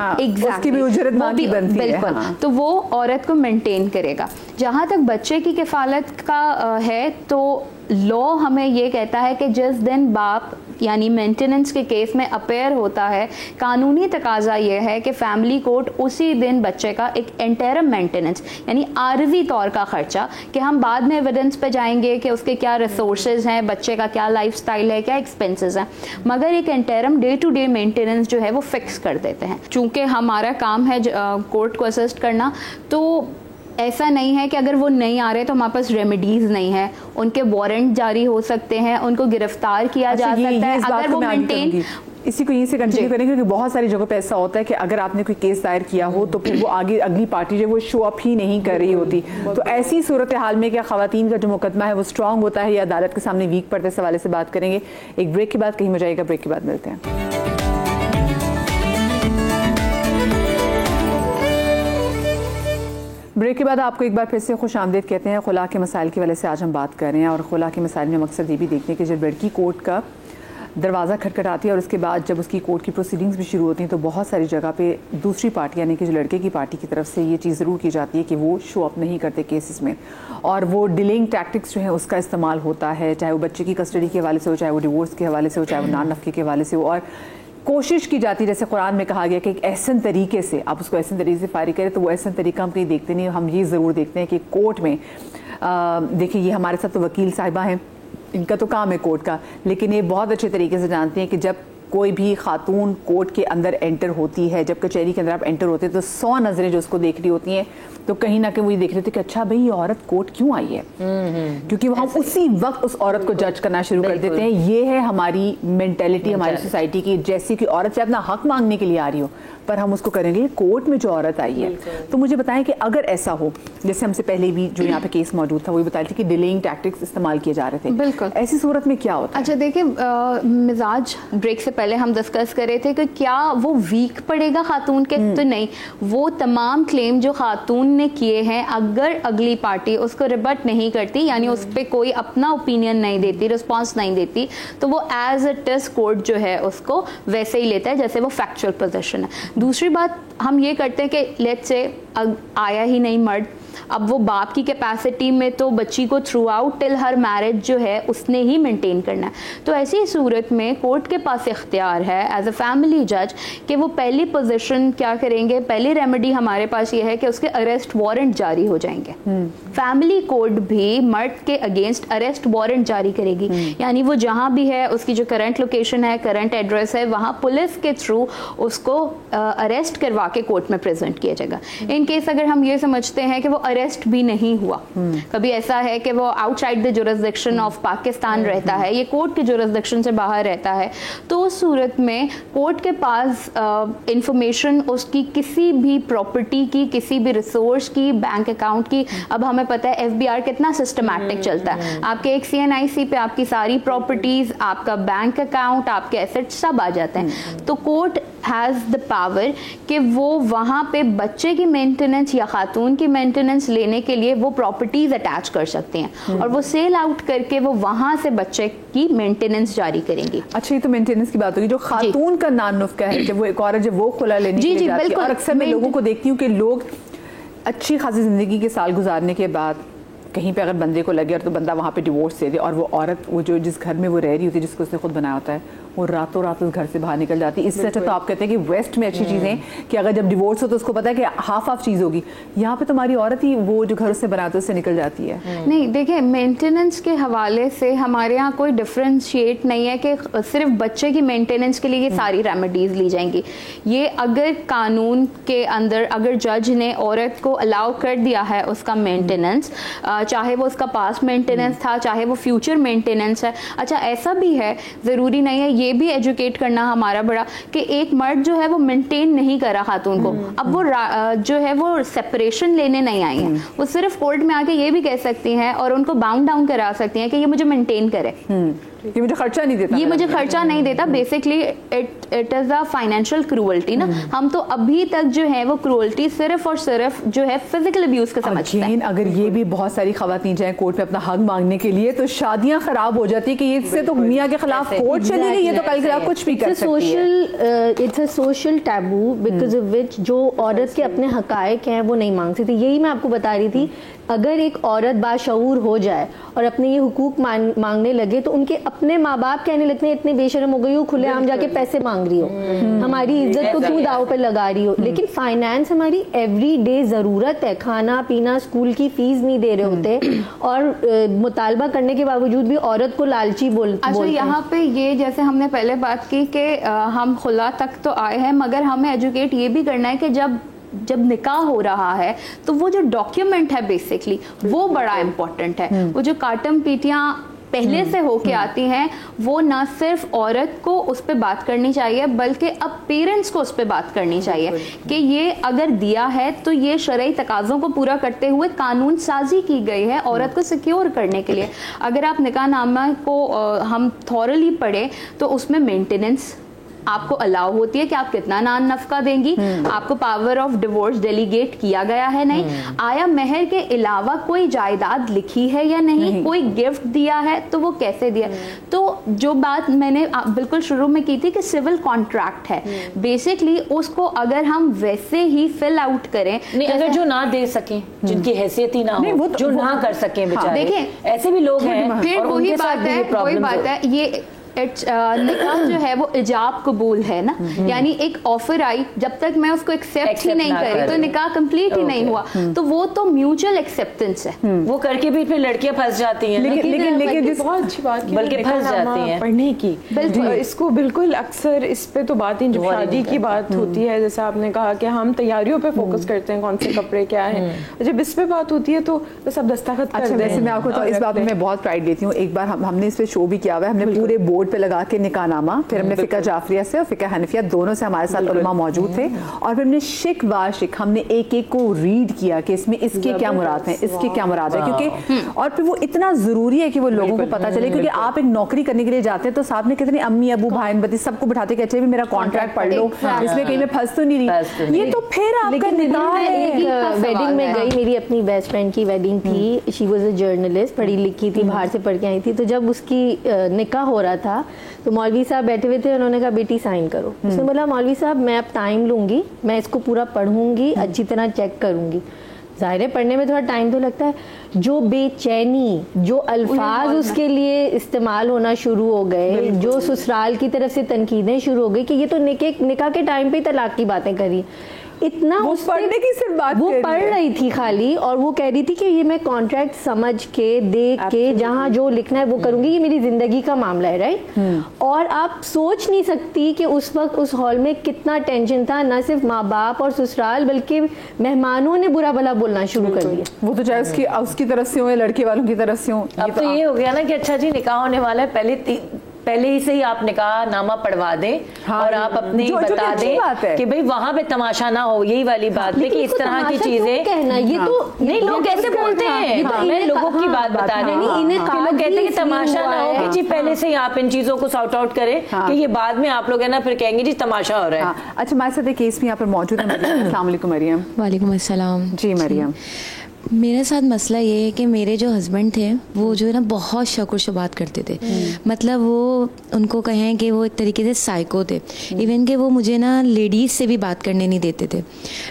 उसकी भी उजरत मांगी बनती है। बिल्कुल, तो वो औरत को मेंटेन करेगा। जहाँ तक बच्चे की किफ़ालत का है तो लॉ हमें ये कहता है कि जिस दिन बाप यानी मेंटेनेंस के केस में अपेयर होता है, कानूनी तकाजा ये है कि फैमिली कोर्ट उसी दिन बच्चे का एक इंटरम मेंटेनेंस यानी आर्जी तौर का खर्चा, कि हम बाद में एविडेंस पे जाएंगे कि उसके क्या रिसोर्सेज हैं, बच्चे का क्या लाइफस्टाइल है, क्या एक्सपेंसेस हैं, मगर एक interim day to day maintenance जो है वो फिक्स कर देते हैं। चूँकि हमारा काम है कोर्ट को असिस्ट करना, तो ऐसा नहीं है कि अगर वो नहीं आ रहे तो हमारे पास रेमेडीज नहीं है, उनके वारंट जारी हो सकते हैं, उनको गिरफ्तार किया जा सकता है अगर वो मेंटेन। इसी को यहीं से कंटिन्यू करेंगे क्योंकि बहुत सारी जगहों पे ऐसा होता है कि अगर आपने कोई केस दायर किया हो तो फिर वो आगे अगली पार्टी जो वो शो अप ही नहीं कर रही होती। तो ऐसी सूरत हाल में क्या खवातीन का जो मुकदमा है वो स्ट्रांग होता है या अदालत के सामने वीक पड़ता है, इस हवाले से बात करेंगे। एक ब्रेक के बाद कहीं मजाएगा, ब्रेक के बाद मिलते हैं। ब्रेक के बाद आपको एक बार फिर से खुश आमदीद कहते हैं। खुला के मसाइल की वजह से आज हम बात कर रहे हैं और खुला के मसाइल में मकसद ये भी देखने कि जब लड़की कोर्ट का दरवाज़ा खटखटाती है और उसके बाद जब उसकी कोर्ट की प्रोसीडिंग्स भी शुरू होती हैं तो बहुत सारी जगह पे दूसरी पार्टी यानी कि जो लड़के की पार्टी की तरफ से ये चीज़ ज़रूर की जाती है कि वो शो अप नहीं करते केसेस में, और वो डिलेइंग टैक्टिक्स जो है उसका इस्तेमाल होता है, चाहे वो बच्चे की कस्टडी के हवाले से हो, चाहे वो डिवोर्स के हवाले से हो, चाहे वो नान नफ़के के हवाले से हो। और कोशिश की जाती है, जैसे कुरान में कहा गया कि एक ऐसन तरीके से आप उसको ऐसे तरीके से फारिग करें, तो वो ऐसा तरीका हम कहीं देखते नहीं। हम ये ज़रूर देखते हैं कि कोर्ट में देखिए, ये हमारे साथ तो वकील साहिबा हैं, इनका तो काम है कोर्ट का, लेकिन ये बहुत अच्छे तरीके से जानते हैं कि जब कोई भी खातून कोर्ट के अंदर एंटर होती है, जब कचहरी के अंदर आप एंटर होते हैं तो 100 नज़रें जो उसको देख रही होती हैं, तो कहीं ना कहीं वो ये देख रहे होते कि अच्छा भाई ये औरत कोर्ट क्यों आई है, क्योंकि वो हम उसी वक्त उस औरत को जज करना शुरू कर देते हैं। ये है हमारी मेंटेलिटी हमारी सोसाइटी की, जैसे कि औरत से अपना हक मांगने के लिए आ रही हो, पर हम उसको करेंगे कोर्ट में जो औरत आई है। तो मुझे बताएं कि अगर ऐसा हो, जैसे हमसे पहले भी जो यहाँ पे केस मौजूद था वो बताया था कि डिलेइंग टैक्टिक्स इस्तेमाल किए जा रहे थे, बिल्कुल ऐसी सूरत में क्या होता है? अच्छा देखिए, मिजाज ब्रेक से पहले हम डिस्कस कर रहे थे कि क्या वो वीक पड़ेगा खातून के, तो नहीं, वो तमाम क्लेम जो खातून ने किए हैं अगर अगली पार्टी उसको रिबट नहीं करती यानी उस पर कोई अपना ओपिनियन नहीं देती, रिस्पॉन्स नहीं देती, तो वो एज इट इज कोर्ट जो है उसको वैसे ही लेता है जैसे वो फैक्चुअल पोजीशन है। दूसरी बात हम ये करते हैं कि लेट्स से आया ही नहीं मर्द, अब वो बाप की कैपेसिटी में तो बच्ची को थ्रू आउट टिल हर मैरिज जो है उसने ही मेंटेन करना है, तो ऐसी सूरत में कोर्ट के पास इख्तियार है एज अ फैमिली जज कि वो पहली पोजीशन क्या करेंगे, पहली रेमेडी हमारे पास ये है कि उसके अरेस्ट वारंट जारी हो जाएंगे। फैमिली कोर्ट भी मर्द के अगेंस्ट अरेस्ट वारंट जारी करेगी, यानी वो जहाँ भी है उसकी जो करंट लोकेशन है, करंट एड्रेस है, वहाँ पुलिस के थ्रू उसको अरेस्ट करवा के कोर्ट में प्रेजेंट किया जाएगा। इन केस अगर हम ये समझते हैं कि वो अरेस्ट भी नहीं हुआ, कभी ऐसा है कि वो outside the jurisdiction of Pakistan रहता है, ये कोर्ट के जुरिसडिक्शन से बाहर रहता है, तो उस सूरत में कोर्ट के पास इंफॉर्मेशन उसकी किसी भी प्रॉपर्टी की, किसी भी रिसोर्स की, बैंक अकाउंट की, अब हमें पता है एफबीआर कितना सिस्टमैटिक चलता है, आपके एक सीएनआईसी पे आपकी सारी प्रॉपर्टीज, आपका बैंक अकाउंट, आपके एसेट्स सब आ जाते हैं, तो कोर्ट हैज़ द पावर कि वो वहाँ पे बच्चे की मेंटेनेंस या खातून की मेंटेनेंस लेने के लिए वो प्रॉपर्टीज अटैच कर सकते हैं और वो सेल आउट करके वो वहाँ से बच्चे की मेंटेनेंस जारी करेंगे। अच्छा, ये तो मेंटेनेंस की बात होगी, जो खातून का नान नुस्खा है जब वो एक औरत जब वो खुला लेने के लिए जाती है, और अक्सर मैं लोगों को देखती हूँ कि लोग अच्छी खासी जिंदगी के साल गुजारने के बाद कहीं पे अगर बंदे को लगे और तो बंदा वहाँ पे डिवोर्स दे दे और वो औरत वो जो जिस घर में वो रह रही होती है जिसको उसने खुद बनाया होता है वो रातों रात उस घर से बाहर निकल जाती है। इससे अच्छा तो आप कहते हैं कि वेस्ट में अच्छी चीज़ें कि अगर जब डिवोर्स हो तो उसको पता है कि हाफ चीज़ होगी, यहाँ पे तुम्हारी औरत ही वो जो घर उससे बनाया तो उससे निकल जाती है। नहीं देखिए, मेंटेनेंस के हवाले से हमारे यहाँ कोई डिफ्रेंशिएट नहीं है कि सिर्फ बच्चे की मेंटेनेंस के लिए ये सारी रेमेडीज ली जाएंगी। ये अगर कानून के अंदर अगर जज ने औरत को अलाउ कर दिया है उसका मेंटेनेंस, चाहे वो उसका पास्ट मेंटेनेंस था चाहे वो फ्यूचर मेंटेनेंस है, अच्छा ऐसा भी है, ज़रूरी नहीं है, ये भी एजुकेट करना हमारा बड़ा कि एक मर्द जो है वो मेंटेन नहीं करा खातून को, अब वो जो है वो सेपरेशन लेने नहीं आई हैं, वो सिर्फ कोर्ट में आके ये भी कह सकती हैं और उनको बाउंड डाउन करा सकती हैं कि ये मुझे मेंटेन करे, ये मुझे खर्चा नहीं देता, ये मुझे खर्चा नहीं देता, basically it is a financial cruelty ना। हम तो अभी तक जो है वो क्रूअल्टी सिर्फ और सिर्फ जो है फिजिकल अब्यूज का समझते हैं। अगर ये भी बहुत सारी खवातीन जाए कोर्ट में अपना हक मांगने के लिए तो शादियां खराब हो जाती है कि इससे तो मियां के खिलाफ कोर्ट चली गई, ये तो कल खिलाफ कुछ भी कर सकती है। It's a social taboo because of which जो औरत के अपने हकायक हैं वो नहीं मांग सकती। यही मैं आपको बता रही थी, अगर एक औरत बाशऊर हो जाए और अपने ये हुकूक मांगने लगे तो उनके अपने माँ बाप कहने लगते हैं इतने बेशर्म हो गई हो, खुलेआम जाके पैसे मांग रही हो, हमारी इज्जत को क्यों दाव पे लगा रही हो। लेकिन फाइनेंस हमारी एवरीडे ज़रूरत है, खाना पीना स्कूल की फीस नहीं दे रहे होते और मुतालबा करने के बावजूद भी औरत को लालची बोलते हैं। यहाँ पे ये जैसे हमने पहले बात की कि हम खुला तक तो आए हैं, मगर हमें एजुकेट ये भी करना है कि जब निकाह हो रहा है तो वो जो डॉक्यूमेंट है बेसिकली वो बड़ा इम्पोर्टेंट है। वो जो काटम पीटियां पहले से होके आती हैं वो ना सिर्फ औरत को उस पर बात करनी चाहिए बल्कि अब पेरेंट्स को उस पर बात करनी चाहिए कि ये अगर दिया है तो ये शरई तकाज़ों को पूरा करते हुए कानून साजी की गई है औरत को सिक्योर करने के लिए। अगर आप निकाहनामा को हम थॉरली पढ़े तो उसमें मेंटेनेंस आपको अलाउ होती है कि आप कितना नान नफका देंगी, आपको पावर ऑफ डिवोर्स डेलीगेट किया गया है नहीं, आया महर के अलावा कोई जायदाद लिखी है या नहीं, कोई गिफ्ट दिया है तो वो कैसे दिया। तो जो बात मैंने बिल्कुल शुरू में की थी कि सिविल कॉन्ट्रैक्ट है, बेसिकली उसको अगर हम वैसे ही फिल आउट करें, नहीं अगर जो ना दे सकें, जिनकी हैसियत ही ना हो, जो ना कर सकें बेचारे, देखें ऐसे भी लोग हैं। फिर वही बात है ये निकाह जो है वो इजाब कबूल है ना, यानी एक ऑफर आई जब तक मैं उसको एक्सेप्ट ही नहीं करी तो निकाह कंप्लीट ही नहीं हुआ, तो वो तो म्यूचुअल एक्सेप्टेंस है। वो करके भी फिर लड़कियां फंस जाती हैं। लेकिन बहुत अच्छी बात बल्कि फंस जाती हैं पढ़ने की। इसको बिल्कुल अक्सर इस पे तो बात ही जब शादी की बात होती है, जैसे आपने कहा कि हम तैयारियों पे फोकस करते हैं, कौन से कपड़े क्या हैं, जब इस पे बात होती है तो बस अब दस्तखत कर दें। वैसे मैं आपको तो इस बात में बहुत प्राइड देती हूँ। एक बार हमने इस पे शो भी किया हुआ है, हमने पूरे बोर्ड पे लगा के निकाहनामा, फिर हमने फिका जाफरिया से और फिका हनफिया दोनों से हमारे साथ उलमा मौजूद थे और फिर हमने शिक वाशिक हमने एक एक को रीड किया कि इसमें इसके क्या मुराद हैं, इसके क्या मुराद है, क्योंकि और फिर वो इतना जरूरी है कि वो लोगों को पता चले, क्योंकि आप एक नौकरी करने के लिए जाते हैं तो साथ में कितने अम्मी अबू भाई बती सबको बिठाते कि अच्छा भी मेरा कॉन्ट्रैक्ट पढ़ लो, इसमें कहीं मैं फंस तो नहीं रही। ये तो फिर आपका निकाह है। वेडिंग में गई, मेरी अपनी बेस्ट फ्रेंड की वेडिंग थी, शी वाज अ जर्नलिस्ट, पढ़ी लिखी थी, बाहर से पढ़ के आई थी। तो जब उसकी निकाह हो रहा था तो मौलवी साहब बैठे हुए थे, उन्होंने कहा बेटी साइन करो। उसने बोला मौलवी साहब मैं अब टाइम लूंगी, मैं इसको पूरा पढ़ूंगी, अच्छी तरह चेक करूंगी। जाहिर है पढ़ने में थोड़ा टाइम तो लगता है। जो बेचैनी, जो अल्फाज उसके लिए इस्तेमाल होना शुरू हो गए, जो ससुराल की तरफ से तनकीदें शुरू हो गई कि ये तो निकाह के टाइम पे तलाक की बातें करी, इतना वो पढ़ने की सिर्फ बात वो पढ़ रही थी खाली, और वो कह रही थी कि ये मैं कॉन्ट्रैक्ट समझ के देख के जहाँ जो लिखना है वो करूंगी, ये मेरी जिंदगी का मामला है, राइट। और आप सोच नहीं सकती कि उस वक्त उस हॉल में कितना टेंशन था, ना सिर्फ माँ बाप और ससुराल बल्कि मेहमानों ने बुरा भला बोलना शुरू कर दिया। वो तो चाहे उसकी तरफ से हो या लड़के वालों की तरफ से हो। अब तो ये हो गया ना कि अच्छा जी निकाह होने वाला है, पहले ही से ही आप निकाह नामा पढ़वा दें। हाँ, और आप अपने बता दें कि भाई वहां पे तमाशा ना हो। यही वाली बात है कि इस तरह की चीजें कहना, ये तो नहीं लोग कैसे बोलते हैं, मैं लोगों की बात बता रही हूँ। इन्हें कहते हैं कि तमाशा ना हो, कि जी पहले से ही आप इन चीजों को सॉर्ट आउट करें कि ये बाद में आप लोग है ना फिर कहेंगे जी तमाशा हो रहा है। अच्छा, हमारे साथ एक केस भी यहाँ पर मौजूद है। अस्सलाम वालेकुम मरियम। वालेकुम अस्सलाम। जी मरियम, मेरे साथ मसला ये है कि मेरे जो हस्बैंड थे वो जो है ना बहुत शक और शुबात करते थे। मतलब वो उनको कहें कि वो एक तरीके से साइको थे। इवन कि वो मुझे ना लेडीज़ से भी बात करने नहीं देते थे।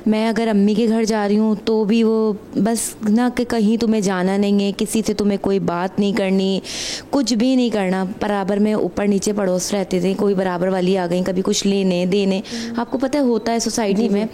मैं अगर अम्मी के घर जा रही हूँ तो भी वो बस ना कि कहीं तुम्हें जाना नहीं है, किसी से तुम्हें कोई बात नहीं करनी, कुछ भी नहीं करना। बराबर में ऊपर नीचे पड़ोस रहते थे, कोई बराबर वाली आ गई कभी कुछ लेने देने, आपको पता है होता है सोसाइटी में।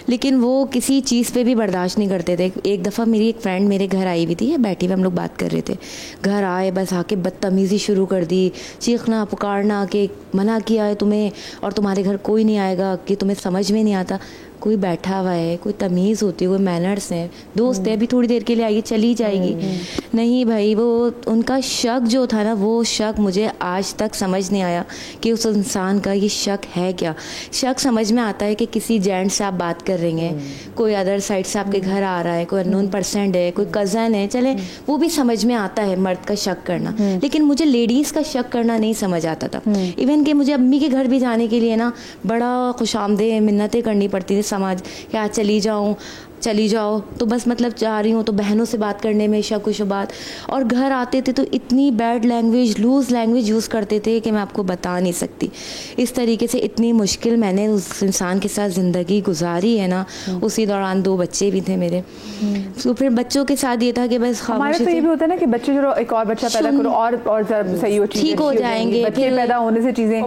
लेकिन वो किसी चीज़ पे भी बर्दाश्त नहीं करते थे। एक दफ़ा मेरी एक फ्रेंड मेरे घर आई हुई थी, बैठी हुई हम लोग बात कर रहे थे, घर आए बस आके बदतमीज़ी शुरू कर दी, चीखना पुकारना कि मना किया है तुम्हें और तुम्हारे घर कोई नहीं आएगा, कि तुम्हें समझ में नहीं आता। कोई बैठा हुआ है, कोई तमीज़ होती है, कोई मैनर्स हैं, दोस्त है, अभी थोड़ी देर के लिए आएगी चली जाएगी। नहीं भाई, वो उनका शक जो था ना, वो शक मुझे आज तक समझ नहीं आया कि उस इंसान का ये शक है क्या। शक समझ में आता है कि किसी जेंट से आप बात कर रही हैं, कोई अदर साइड से आपके घर आ रहा है, कोई अननोन पर्सन है, कोई कज़न है, चले वो भी समझ में आता है मर्द का शक करना, लेकिन मुझे लेडीज़ का शक करना नहीं समझ आता था। इवन कि मुझे अम्मी के घर भी जाने के लिए ना बड़ा खुशामदे मिन्नतें करनी पड़ती थी समाज कि आज चली जाओ, तो बस मतलब जा रही हूँ, तो बहनों से बात करने में शक-व-शुबात, और घर आते थे तो इतनी bad language, loose language use करते थे कि मैं आपको बता नहीं सकती। इस तरीके से इतनी मुश्किल मैंने उस इंसान के साथ ज़िंदगी गुजारी है ना। उसी दौरान 2 बच्चे भी थे मेरे, तो फिर बच्चों के साथ ये था कि बस हमारे तो ये भी होता है ना कि बच्चे जो एक और बच्चा पैदा करो और सही हो, ठीक हो जाएंगे, फिर पैदा होने से चीज़ें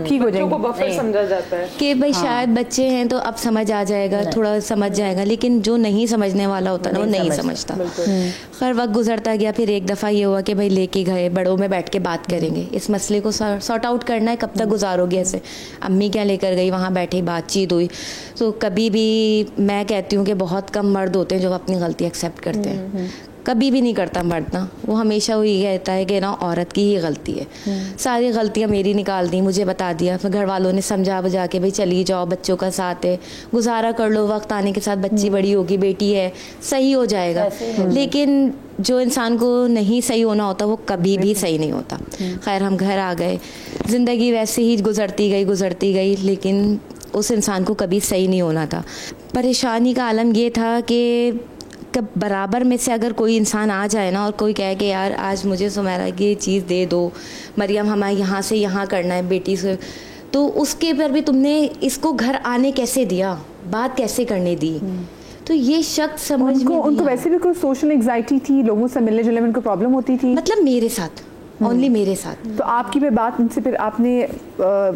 ठीक हो जाएंगी, बफर समझा जाता है कि भाई शायद बच्चे हैं तो अब समझ आ जाएगा, थोड़ा समझ जाएगा, लेकिन जो नहीं समझने वाला होता ना वो नहीं समझता। खैर वक्त गुजरता गया, फिर एक दफ़ा ये हुआ कि भाई लेके गए, बड़ों में बैठ के बात करेंगे, इस मसले को सॉर्ट आउट करना है, कब तक गुजारोगे ऐसे। अम्मी क्या लेकर गई, वहाँ बैठी बातचीत हुई। तो कभी भी मैं कहती हूँ कि बहुत कम मर्द होते हैं जो अपनी गलती एक्सेप्ट करते हैं, कभी भी नहीं करता मर्द ना, वो हमेशा वही कहता है कि ना औरत की ही गलती है, सारी गलतियाँ मेरी निकाल दी, मुझे बता दिया। फिर घर वालों ने समझा बुझा के भाई चली जाओ, बच्चों का साथ है, गुजारा कर लो, वक्त आने के साथ बच्ची बड़ी होगी, बेटी है, सही हो जाएगा। लेकिन जो इंसान को नहीं सही होना होता वो कभी भी सही नहीं होता। खैर हम घर आ गए, ज़िंदगी वैसे ही गुजरती गई, लेकिन उस इंसान को कभी सही नहीं होना था। परेशानी का आलम ये था कि कब बराबर में से अगर कोई इंसान आ जाए ना और कोई कहे कि यार आज मुझे सुमेरा की ये चीज़ दे दो, मरियम हमें यहाँ से यहाँ करना है बेटी से, तो उसके पर भी तुमने इसको घर आने कैसे दिया, बात कैसे करने दी। तो ये शक समझ में उनको वैसे भी कोई सोशल एंग्जाइटी थी, लोगों से मिलने जुलने में उनको प्रॉब्लम होती थी, मतलब मेरे साथ ओनली मेरे साथ। तो आपकी फिर बात उनसे, फिर आपने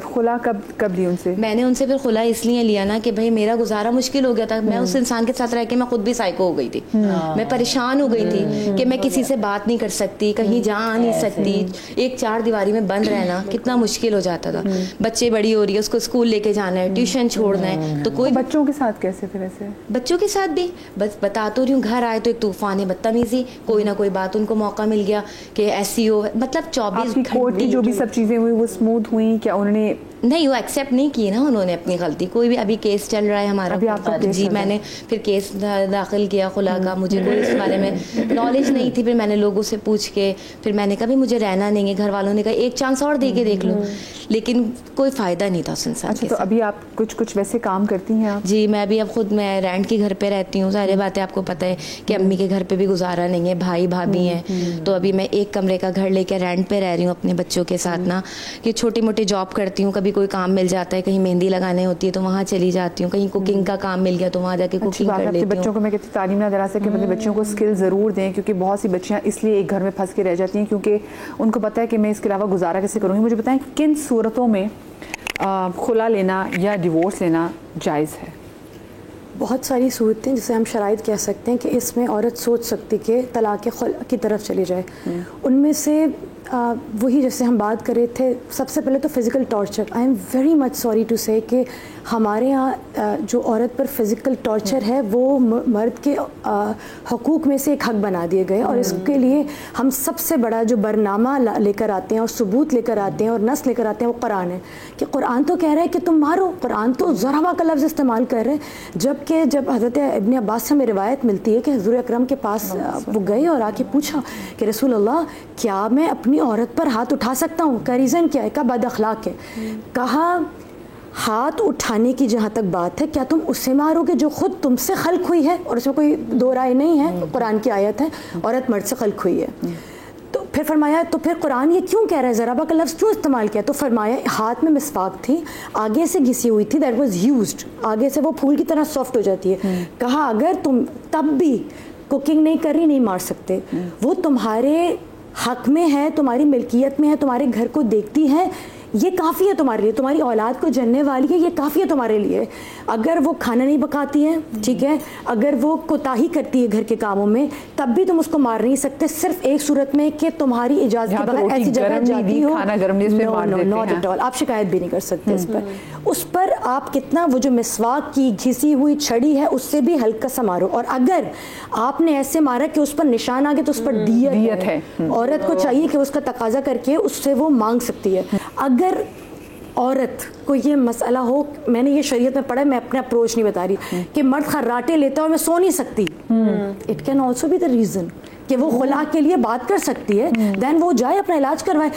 खुला कब ली उनसे? मैंने उनसे फिर खुला इसलिए लिया ना कि भाई मेरा गुजारा मुश्किल हो गया था। मैं उस इंसान के साथ रह के मैं खुद भी साइको हो गई थी, मैं परेशान हो गई थी कि मैं किसी से बात नहीं कर सकती, कहीं जा नहीं सकती, एक 4 दीवारी में बंद रहना कितना मुश्किल हो जाता था। बच्चे बड़ी हो रही है, उसको स्कूल लेके जाना है, ट्यूशन छोड़ना है, तो कोई बच्चों के साथ कैसे? फिर ऐसे बच्चों के साथ भी बस बता तो रही हूँ, घर आए तो एक तूफान है बदतमीजी, कोई ना कोई बात उनको मौका मिल गया कि ऐसी हो, मतलब 24 कोर्ट की जो भी सब चीज़ें हुई वो स्मूथ हुई क्या? उन्होंने नहीं, वो एक्सेप्ट नहीं की ना उन्होंने अपनी गलती। कोई भी अभी केस चल रहा है हमारा, अभी आपका केस जी मैंने फिर केस दाखिल किया खुला का, मुझे कोई इस बारे में नॉलेज नहीं थी। फिर मैंने लोगों से पूछ के फिर मैंने कहा भी मुझे रहना नहीं है, घर वालों ने कहा एक चांस और दे के देख लो, लेकिन कोई फ़ायदा नहीं था उस इंसान के। तो अभी आप कुछ वैसे काम करती हैं आप? जी मैं अभी अब खुद मैं रेंट के घर पे रहती हूँ। सारी बातें आपको पता है कि अम्मी के घर पे भी गुजारा नहीं है, भाई भाभी हैं, तो अभी मैं एक कमरे का घर लेकर रेंट पे रह रही हूँ अपने बच्चों के साथ ना, कि छोटी मोटी जॉब करती हूँ, कभी कोई काम मिल जाता है, कहीं मेहंदी लगाने होती है तो वहाँ चली जाती हूँ, कहीं कुकिंग का काम मिल गया तो वहाँ जाके कुकिंग कर लेती हूँ। बच्चों को मैं कहती तालीम ना दरा सके, मतलब बच्चों को स्किल ज़रूर दें, क्योंकि बहुत सी बच्चियाँ इसलिए एक घर में फंस के रह जाती हैं क्योंकि उनको पता है कि मैं इसके अलावा गुजारा कैसे करूँगी। मुझे बताएं किन सूरतों में खुला लेना या डिवोर्स लेना जायज़ है? बहुत सारी सूरतें जिसे हम शराइत कह सकते हैं कि इसमें औरत सोच सकती कि तलाक़ की तरफ चली जाए। उनमें से वही जैसे हम बात कर रहे थे, सबसे पहले तो physical torture. I am very much sorry to say कि हमारे यहाँ जो औरत पर फ़िज़िकल टॉर्चर है वो मर्द के हकूक़ में से एक हक़ बना दिए गए, और इसके लिए हम सबसे बड़ा जो बरनामा लेकर आते हैं और सबूत लेकर आते हैं और नस लेकर आते हैं वो कुरान है, कि कुरान तो कह रहा है कि तुम मारो। कुरान तो ज़राबा का लफ्ज़ इस्तेमाल कर रहे हैं, जबकि जब हज़रत इब्न अब्बास से हमें रिवायत मिलती है कि हुज़ूर अकरम के पास वो गए और आके पूछा कि रसूल अल्लाह क्या मैं अपनी औरत पर हाथ उठा सकता हूँ? का रीज़न क्या है? का बद अखलाक है। कहा हाथ उठाने की जहाँ तक बात है, क्या तुम उससे मारोगे जो खुद तुमसे खल्क हुई है? और उसमें कोई दो राय नहीं है, कुरान की आयत है, औरत मर्द से खल्क हुई है। तो फिर फरमाया, तो फिर कुरान ये क्यों कह रहा है, ज़राबा का लफ्ज़ क्यों इस्तेमाल किया? तो फरमाया हाथ में मिसवाक थी, आगे से घिसी हुई थी, दैट वाज यूज्ड, आगे से वो फूल की तरह सॉफ्ट हो जाती है। कहा अगर तुम तब भी कुकिंग नहीं कर रही, नहीं मार सकते, वो तुम्हारे हक में है, तुम्हारी मिल्कियत में है, तुम्हारे घर को देखती है, ये काफ़ी है तुम्हारे लिए, तुम्हारी औलाद को जलने वाली है, ये काफ़ी है तुम्हारे लिए। अगर वो खाना नहीं पकाती है, ठीक है, अगर वो कोताही करती है घर के कामों में, तब भी तुम उसको मार नहीं सकते, सिर्फ एक सूरत में कि तुम्हारी इजाज़त के बगैर ऐसी जगह जाती हो, नॉट एट ऑल, आप शिकायत भी नहीं कर सकते इस पर। उस पर आप कितना, वो जो मिसवाक की घिसी हुई छड़ी है उससे भी हल्का सा मारो, और अगर आपने ऐसे मारा कि उस पर निशान आ गए तो उस पर दियत है। औरत को चाहिए कि उसका तकाजा करके उससे वो मांग सकती है। अगर औरत को ये मसला हो, मैंने ये शरीयत में पढ़ा है, मैं अपने अप्रोच नहीं बता रही, कि मर्द खर्राटे लेता और मैं सो नहीं सकती, it can also be the reason कि वो खुला के लिए बात कर सकती है, देन वो जाए अपना इलाज करवाए।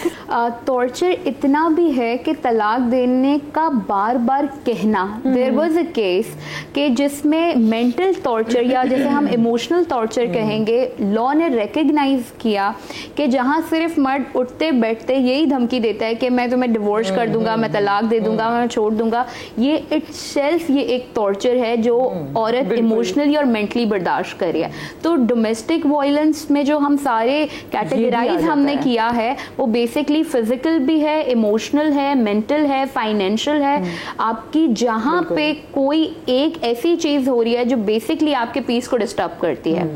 टॉर्चर इतना भी है कि तलाक देने का बार बार कहना, देयर वाज अ केस कि जिसमें मेंटल टॉर्चर या जैसे हम इमोशनल टॉर्चर कहेंगे, लॉ ने रिकग्नाइज किया कि जहाँ सिर्फ मर्द उठते बैठते यही धमकी देता है कि मैं तुम्हें डिवोर्स कर दूंगा, मैं तलाक दे दूंगा, मैं छोड़ दूंगा, ये इटसेल्फ ये एक टॉर्चर है जो औरत इमोशनली और मेंटली बर्दाश्त कर रही है। तो डोमेस्टिक वायलेंस में जो हम सारे कैटेगराइज हमने किया है वो बेसिकली फिजिकल भी है, इमोशनल है, मेंटल है, फाइनेंशियल है। आपकी जहां पे कोई एक ऐसी चीज हो रही है जो बेसिकली आपके पीस को डिस्टर्ब करती है,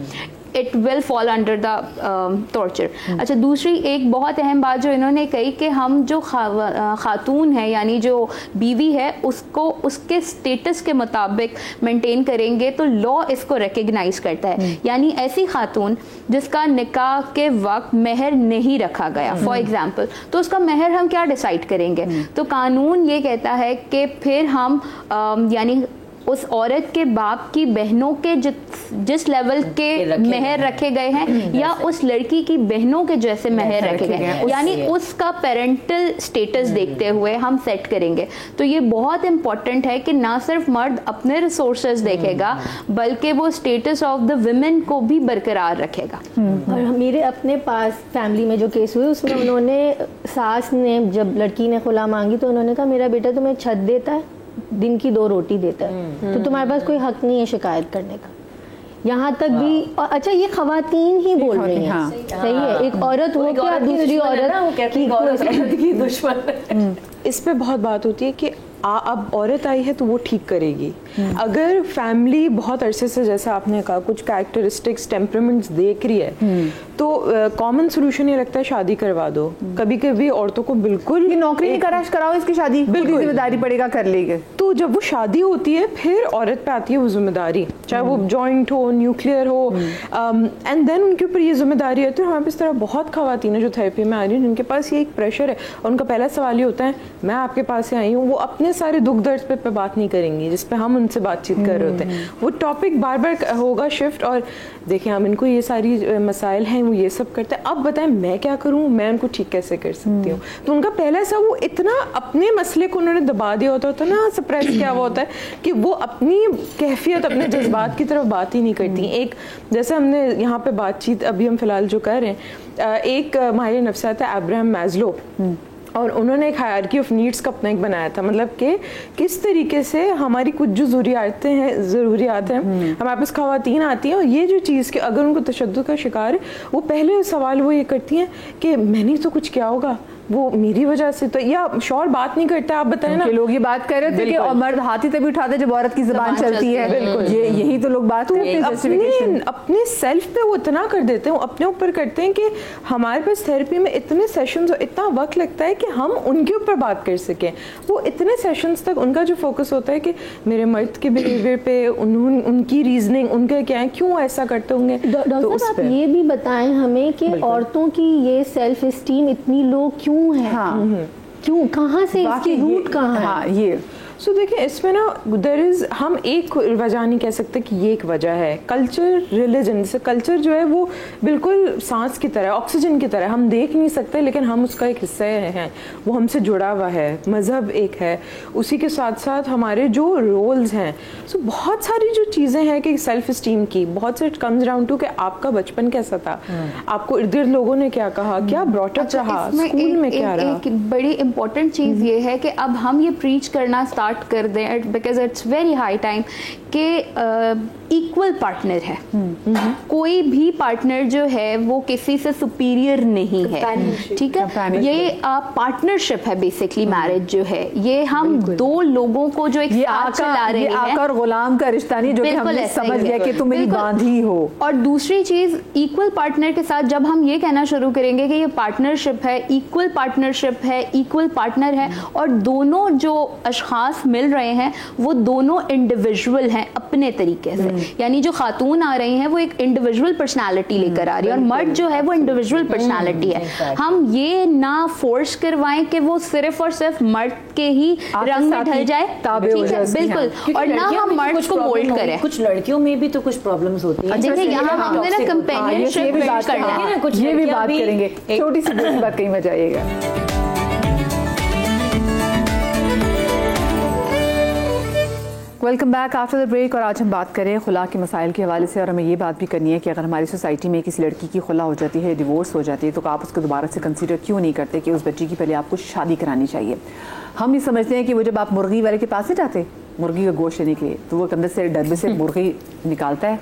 it will fall under the torture. अच्छा, दूसरी एक बहुत अहम बात जो इन्होंने कही कि हम जो खातून है यानी जो बीवी है उसको उसके स्टेटस के मुताबिक मेंटेन करेंगे तो लॉ इसको रिकग्नाइज करता है। यानी ऐसी खातून जिसका निकाह के वक्त मेहर नहीं रखा गया फॉर एग्जांपल, तो उसका मेहर हम क्या डिसाइड करेंगे? तो कानून ये कहता है कि फिर हम यानी उस औरत के बाप की बहनों के जिस लेवल के मेहर रखे गए हैं या उस लड़की की बहनों के जैसे मेहर रखे गए हैं, यानी उसका पेरेंटल स्टेटस देखते हुए हम सेट करेंगे। तो ये बहुत इंपॉर्टेंट है कि ना सिर्फ मर्द अपने रिसोर्सेज देखेगा बल्कि वो स्टेटस ऑफ द वुमेन को भी बरकरार रखेगा। और मेरे अपने पास फैमिली में जो केस हुए उसमें उन्होंने, सास ने जब लड़की ने खुला मांगी तो उन्होंने कहा मेरा बेटा तुम्हें छत देता है, दिन की 2 रोटी देता है, तो तुम्हारे पास कोई हक नहीं है शिकायत करने का। यहाँ तक भी, अच्छा ये खवातीन ही बोल रही हैं, हाँ। सही है, एक औरत हो क्या दूसरी औरत की दुश्मन। इस पे बहुत बात होती है कि अब औरत आई है तो वो ठीक करेगी। अगर फैमिली बहुत अरसे से, जैसा आपने कहा, कुछ कैरेक्टरिस्टिक्स, टेम्परामेंट्स देख रही है तो कॉमन सोल्यूशन ये लगता है शादी करवा दो। कभी कभी औरतों को बिल्कुल ये नौकरी नहीं कराओ, इसकी शादी बिल्कुल जिम्मेदारी पड़ेगा, कर लेंगे। तो जब वो शादी होती है फिर औरत पे आती है वो जिम्मेदारी, चाहे वो जॉइंट हो, न्यूक्लियर हो, एंड देन उनके ऊपर ये जिम्मेदारी है। तो हमारे इस तरह बहुत खवातीन है जो थेरेपी में आ रही है जिनके पास ये एक प्रेशर है, और उनका पहला सवाल ये होता है मैं आपके पास से आई हूँ, वो अपने सारे दुख दर्द पे बात नहीं करेंगी जिस पे हम उनसे बातचीत कर रहे होते हैं। वो टॉपिक बार बार होगा शिफ्ट, और देखें हम इनको ये सारी मसाइल हैं, वो ये सब करते हैं, अब बताएं मैं क्या करूं, मैं उनको ठीक कैसे कर सकती हूँ। तो उनका पहला सा वो इतना अपने मसले को उन्होंने दबा दिया होता है ना, सप्रेस किया हुआ होता है कि वो अपनी कैफियत, अपने जज्बात की तरफ बात ही नहीं करती। एक जैसे हमने यहाँ पे बातचीत अभी हम फिलहाल जो कर रहे हैं, एक माहिर नफ्सियात है अब्राहम मैस्लो, और उन्होंने एक हायरार्की ऑफ नीड्स का अपना एक बनाया था, मतलब कि किस तरीके से हमारी कुछ जो ज़रूरियात हैं हमारे पास ख़वातीन आती हैं, और ये जो चीज़ कि अगर उनको तशद्दुद का शिकार है, वो पहले सवाल वो ये करती हैं कि मैंने तो कुछ किया होगा, वो मेरी वजह से, तो या शौहर बात नहीं करता। आप बताएं ना, लोग ये बात कर रहे थे कि और मर्द हाथ ही तभी उठाते जब औरत की ज़बान चलती है, ये यही तो लोग बात करते हैं। अपने सेल्फ पे वो इतना कर देते हैं, अपने ऊपर करते हैं कि हमारे पास थेरेपी में इतने सेशंस और इतना वक्त लगता है कि हम उनके ऊपर बात कर सकें। वो इतने सेशंस तक उनका जो फोकस होता है कि मेरे मर्द के बिहेवियर पे, उनकी रीजनिंग, उनका क्या है, क्यों ऐसा करते होंगे। डॉक्टर साहब आप ये भी बताएं हमें कि औरतों की ये सेल्फ एस्टीम इतनी लो क्यों है? हाँ। क्यों, कहाँ से इसकी रूट कहाँ है? हाँ, ये सो देखिए इसमें ना देयर इज़, हम एक वजह नहीं कह सकते कि ये एक वजह है। कल्चर, रिलीजन, जैसे कल्चर जो है वो बिल्कुल सांस की तरह, ऑक्सीजन की तरह, हम देख नहीं सकते लेकिन हम उसका एक हिस्सा हैं, वो हमसे जुड़ा हुआ है। मज़हब एक है, उसी के साथ साथ हमारे जो रोल्स हैं, सो बहुत सारी जो चीज़ें हैं कि सेल्फ इस्टीम की, बहुत से इट कम्स डाउन टू कि आपका बचपन कैसा था, आपको इर्द गिर्द लोगों ने क्या कहा, क्या ब्रॉटअप रहा, स्कूल में क्या रहा। एक बड़ी इंपॉर्टेंट चीज़ ये है कि अब हम ये प्रीच करना स्टार्ट स्टार्ट कर दें, because it's very high time कि इक्वल पार्टनर है। कोई भी पार्टनर जो है वो किसी से सुपीरियर नहीं है, ठीक है। ये पार्टनरशिप है बेसिकली। मैरिज जो है ये हम दो लोगों को जो एक साथ चला रहे हैं, आका और गुलाम का रिश्ता नहीं, जो कि हमने समझ गया कि तुम मेरी बांधी हो। और दूसरी चीज, इक्वल पार्टनर के साथ जब हम ये कहना शुरू करेंगे कि ये पार्टनरशिप है, इक्वल पार्टनरशिप है, इक्वल पार्टनर है, और दोनों जो अशखास मिल रहे हैं वो दोनों इंडिविजुअल हैं अपने तरीके से, यानी जो खातून आ रही हैं वो एक इंडिविजुअल पर्सनालिटी लेकर आ रही है और मर्द जो है वो इंडिविजुअल पर्सनालिटी है। हम ये ना फोर्स करवाएं कि वो सिर्फ और सिर्फ मर्द के ही रंग में ढल जाए, ठीक है, बिल्कुल, और ना हम मर्द को मोल्ड करें। कुछ लड़कियों में भी तो कुछ प्रॉब्लम्स होती हैं। देखिए यहाँ हमने ना कंपेनियनशिप बिल्ड करना है, ये भी बात करेंगे, छोटी सी बात कहीं में जाइएगा। Welcome back after the break. और आज हम बात करें खुला के मसाइल के हवाले से, और हमें ये बात भी करनी है कि अगर हमारी सोसाइटी में किसी लड़की की खुला हो जाती है, डिवोर्स हो जाती है, तो आप उसको दोबारा से कंसीडर क्यों नहीं करते कि उस बच्ची की पहले आपको शादी करानी चाहिए। हम ये समझते हैं कि वो जब आप मुर्गी वाले के पास से जाते मुर्गी का गोश्त लेने के लिए, तो वो अंदर से डब्बे से मुर्गी निकालता है,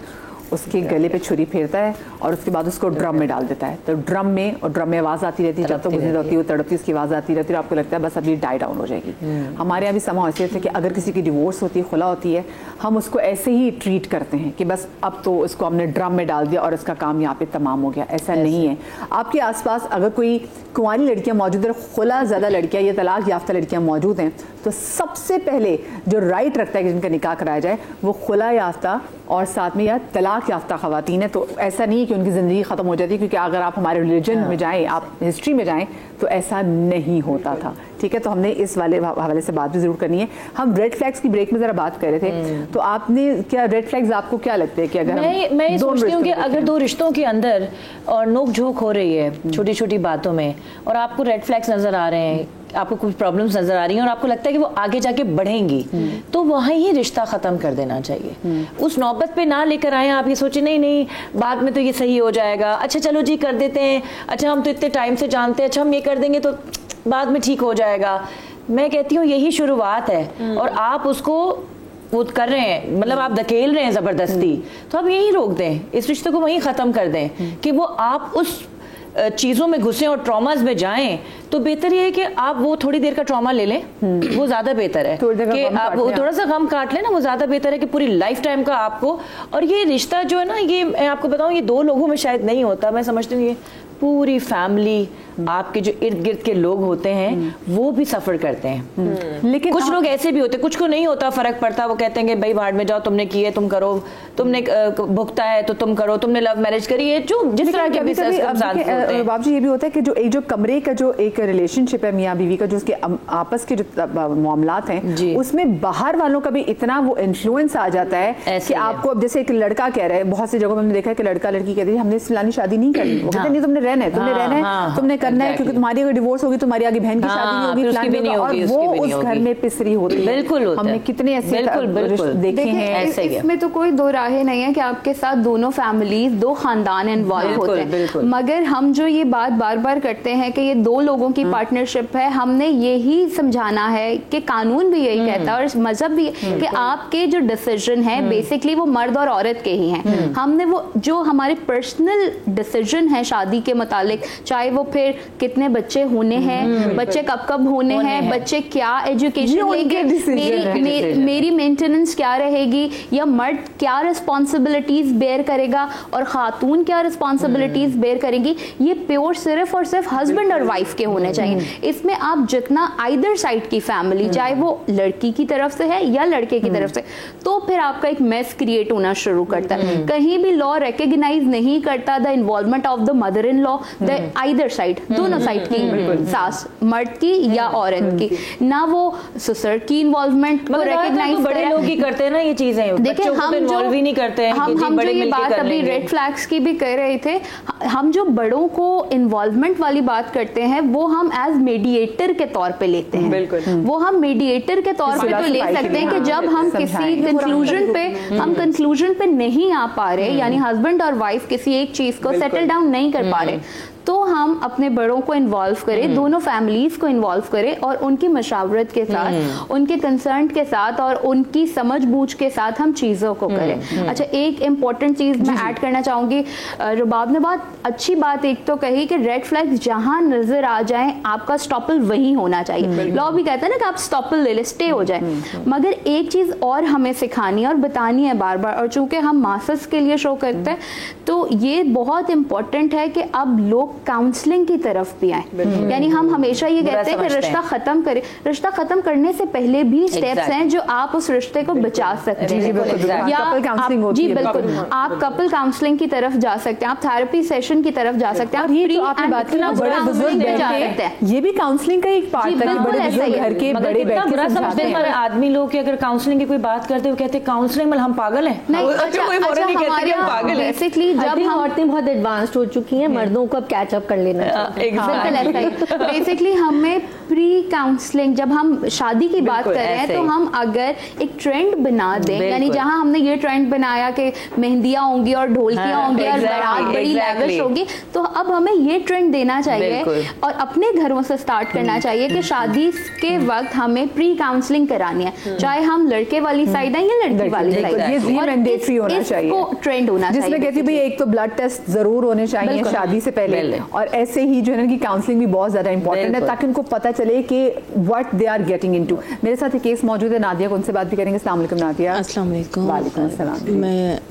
उसके गले पे छुरी फेरता है और उसके बाद उसको ड्रम में डाल देता है। तो ड्रम में आवाज़ आती रहती है, जब तक गुजरी रहती है वो तड़पती, उसकी आवाज़ आती रहती है और आपको लगता है बस अभी डाई डाउन हो जाएगी। हमारे यहाँ भी समा हैसियत है कि अगर किसी की डिवोर्स होती है, खुला होती है, हम उसको ऐसे ही ट्रीट करते हैं कि बस अब तो उसको हमने ड्रम में डाल दिया और उसका काम यहाँ पे तमाम हो गया। ऐसा नहीं है। आपके आसपास अगर कोई कुंवारी लड़कियाँ मौजूद है, खुला ज़्यादा लड़कियाँ या तलाक याफ्ता लड़कियाँ मौजूद हैं, तो सबसे पहले जो राइट रखता है कि जिनका निकाह कराया जाए वो खुला याफ्ता और साथ में या तलाक याफ्ता ख़वातीन है। तो ऐसा नहीं है कि उनकी ज़िंदगी ख़त्म हो जाती है, क्योंकि अगर आप हमारे रिलीजन में जाएँ, आप हिस्ट्री में जाएँ, तो ऐसा नहीं होता था, ठीक है। तो हमने इस हवाले से बात भी ज़रूर करनी है। हम रेड फ्लैग्स की ब्रेक में ज़रा बात कर रहे थे, तो आपने क्या रेड फ्लैग्स आपको क्या लगते हैं कि अगर मैं सोचती हूँ कि अगर दो रिश्तों के अंदर और नोक झोंक हो रही है छोटी छोटी बातों में, और आपको रेड फ्लैग्स नज़र आ रहे हैं, आपको कुछ प्रॉब्लम्स नजर आ रही हैं और आपको लगता है कि वो आगे जाके बढ़ेंगी, तो वहीं ही रिश्ता खत्म कर देना चाहिए। उस नौबत पे ना लेकर आए आप ये सोचे नहीं बाद में तो ये सही हो जाएगा, अच्छा चलो जी कर देते हैं, अच्छा हम तो इतने टाइम से जानते हैं, अच्छा हम ये कर देंगे तो बाद में ठीक हो जाएगा। मैं कहती हूँ यही शुरुआत है और आप उसको वो कर रहे हैं, मतलब आप धकेल रहे हैं जबरदस्ती, तो आप यही रोक दें, इस रिश्ते को वहीं खत्म कर दें कि वो आप उस चीज़ों में घुसें और ट्रॉमास में जाएं। तो बेहतर ये है कि आप वो थोड़ी देर का ट्रॉमा ले लें, वो ज़्यादा बेहतर है कि आप वो थोड़ा सा गम काट लें ना, वो ज़्यादा बेहतर है कि पूरी लाइफ टाइम का आपको। और ये रिश्ता जो है ना, ये मैं आपको बताऊँ, ये दो लोगों में शायद नहीं होता, मैं समझती हूँ ये पूरी फैमिली, आपके जो इर्द गिर्द के लोग होते हैं वो भी सफ़र करते हैं। लेकिन कुछ लोग ऐसे भी होते हैं, कुछ को नहीं होता, फ़र्क पड़ता, वो कहते हैं कि भाई भाड़ में जाओ, तुमने किए तुम करो, तुमने भुगता है तो तुम करो, तुमने लव मैरिज करी है, जो जिस तरह के बाबू जी ये भी होता है कि जो एक जो कमरे का जो एक रिलेशनशिप है मियाँ बीवी का, जो उसके आपस के जो मामलात हैं, उसमें बाहर वालों का भी इतना वो इन्फ्लुएंस आ जाता है कि आपको, अब जैसे एक लड़का कह रहा है, बहुत सी जगहों में हमने देखा है कि लड़का लड़की कहती है हमने फलानी शादी नहीं करनी, वो कहते नहीं तुमने रहना है, तुमने करना है, क्योंकि तुम्हारी अगर डिवोर्स होगी तुम्हारी आगे बहन की शादी नहीं होगी, और वो उस घर में पिसरी होती है। बिल्कुल, हमने कितने ऐसे देखे हैं। इसमें तो कोई दो राहें नहीं है कि आपके साथ दोनों फैमिलीज, दो खानदान इन्वॉल्व होते हैं, मगर हम जो ये बात बार बार करते हैं कि ये दो लोगों की पार्टनरशिप है, हमने यही समझाना है कि कानून भी यही कहता है और मजहब भी कि आपके जो डिसीजन है बेसिकली वो मर्द और औरत के ही हैं। हमने वो जो हमारे पर्सनल डिसीजन है शादी के मुतालिक, चाहे वो फिर कितने बच्चे होने हैं, बच्चे कब कब होने हैं, बच्चे क्या एजुकेशन लेंगे, मेरी मेंटेनेंस क्या रहेगी, या मर्द क्या रिस्पॉन्सिबिलिटीज बेयर करेगा और खातून क्या रिस्पॉन्सिबिलिटीज बेयर करेगी, ये प्योर सिर्फ और सिर्फ हस्बैंड और वाइफ के होने चाहिए। इसमें आप जितना आइदर साइड की फैमिली, चाहे वो लड़की की तरफ से है या लड़के की तरफ से, तो फिर आपका एक मेस क्रिएट होना शुरू करता है। कहीं भी लॉ रिकॉग्नाइज नहीं करता the involvement of the mother in law, the either side, दोनों साइड की, सास मर्द की या औरत की, ना वो ससुर की इन्वॉल्वमेंट को रिकॉग्नाइज, बड़े लोग ही करते हैं ना ये चीजें। देखिए हम जो नहीं करते हैं, हम जो ये बात अभी रेड फ्लैग्स की भी कह रहे थे, हम जो बड़ों को इन्वॉल्वमेंट वाली बात करते हैं वो हम एज मेडिएटर के तौर पे लेते हैं। बिल्कुल, वो हम मेडिएटर के तौर पे तो ले सकते हैं कि जब हम किसी कंक्लूजन पे नहीं आ पा रहे, यानी हस्बैंड और वाइफ किसी एक चीज को सेटल डाउन नहीं कर पा रहे, तो हम अपने बड़ों को इन्वॉल्व करें, दोनों फैमिलीज को इन्वॉल्व करें और उनकी मशावरत के साथ, उनके कंसर्न के साथ और उनकी समझ बूझ के साथ हम चीज़ों को करें। अच्छा, एक इम्पॉर्टेंट चीज़ मैं ऐड करना चाहूँगी, रुबाब ने बहुत अच्छी बात एक तो कही कि रेड फ्लैग्स जहाँ नजर आ जाएं आपका स्टॉपल वही होना चाहिए। लॉ भी कहता है ना कि आप स्टॉपल ले ले, स्टे हो जाए। मगर एक चीज़ और हमें सिखानी है और बतानी है बार बार, और चूंकि हम मासस के लिए शो करते हैं तो ये बहुत इंपॉर्टेंट है कि अब लोग काउंसलिंग की तरफ भी आए। यानी हम हमेशा ये कहते हैं कि रिश्ता खत्म करें, रिश्ता खत्म करने से पहले भी स्टेप्स हैं जो आप उस रिश्ते को बचा सकते हैं। या जी बिल्कुल, आप कपल काउंसलिंग की तरफ जा सकते हैं, आप थेरेपी सेशन की तरफ जा सकते हैं, ये जो आपने बात की ना, बड़े बुजुर्ग जा सकते हैं, ये भी काउंसलिंग का एक पार्ट है। बड़े बुजुर्ग घर के बड़े बैठ के समझाते हैं। आदमी लोग की अगर काउंसलिंग की कोई बात करते हैं, वो कहते हैं काउंसलिंग में हम पागल हैं। बेसिकली जब हम औरतें बहुत एडवांस्ड हो चुकी हैं, मर्दों को अब कैच अप कर लेना चाहिए। बेसिकली हमें प्री काउंसलिंग, जब हम शादी की बात कर रहे हैं तो हम अगर एक ट्रेंड बना दें, यानी जहां हमने ये ट्रेंड बनाया कि मेहंदियां होंगी और ढोलकियां होंगी और बारात बड़ी लैविश होगी, तो अब हमें ये ट्रेंड देना चाहिए और अपने घरों से स्टार्ट करना चाहिए कि शादी के वक्त हमें प्री काउंसलिंग करानी है, चाहे हम लड़के वाली साइड है या लड़की वाली साइड। ये मैंडेटरी होना चाहिए, ट्रेंड होना चाहिए, जिसमें कहती भाई एक तो ब्लड टेस्ट जरूर होने चाहिए शादी से पहले, और ऐसे ही जो है कि काउंसलिंग भी बहुत ज्यादा इंपॉर्टेंट है ताकि उनको पता चले कि what they are getting into. मेरे साथ एक केस मौजूद है, नादिया को उनसे बात भी करेंगे। अस्सलाम वालेकुम नादिया। अस्सलाम वालेकुम। वालेकुम अस्सलाम।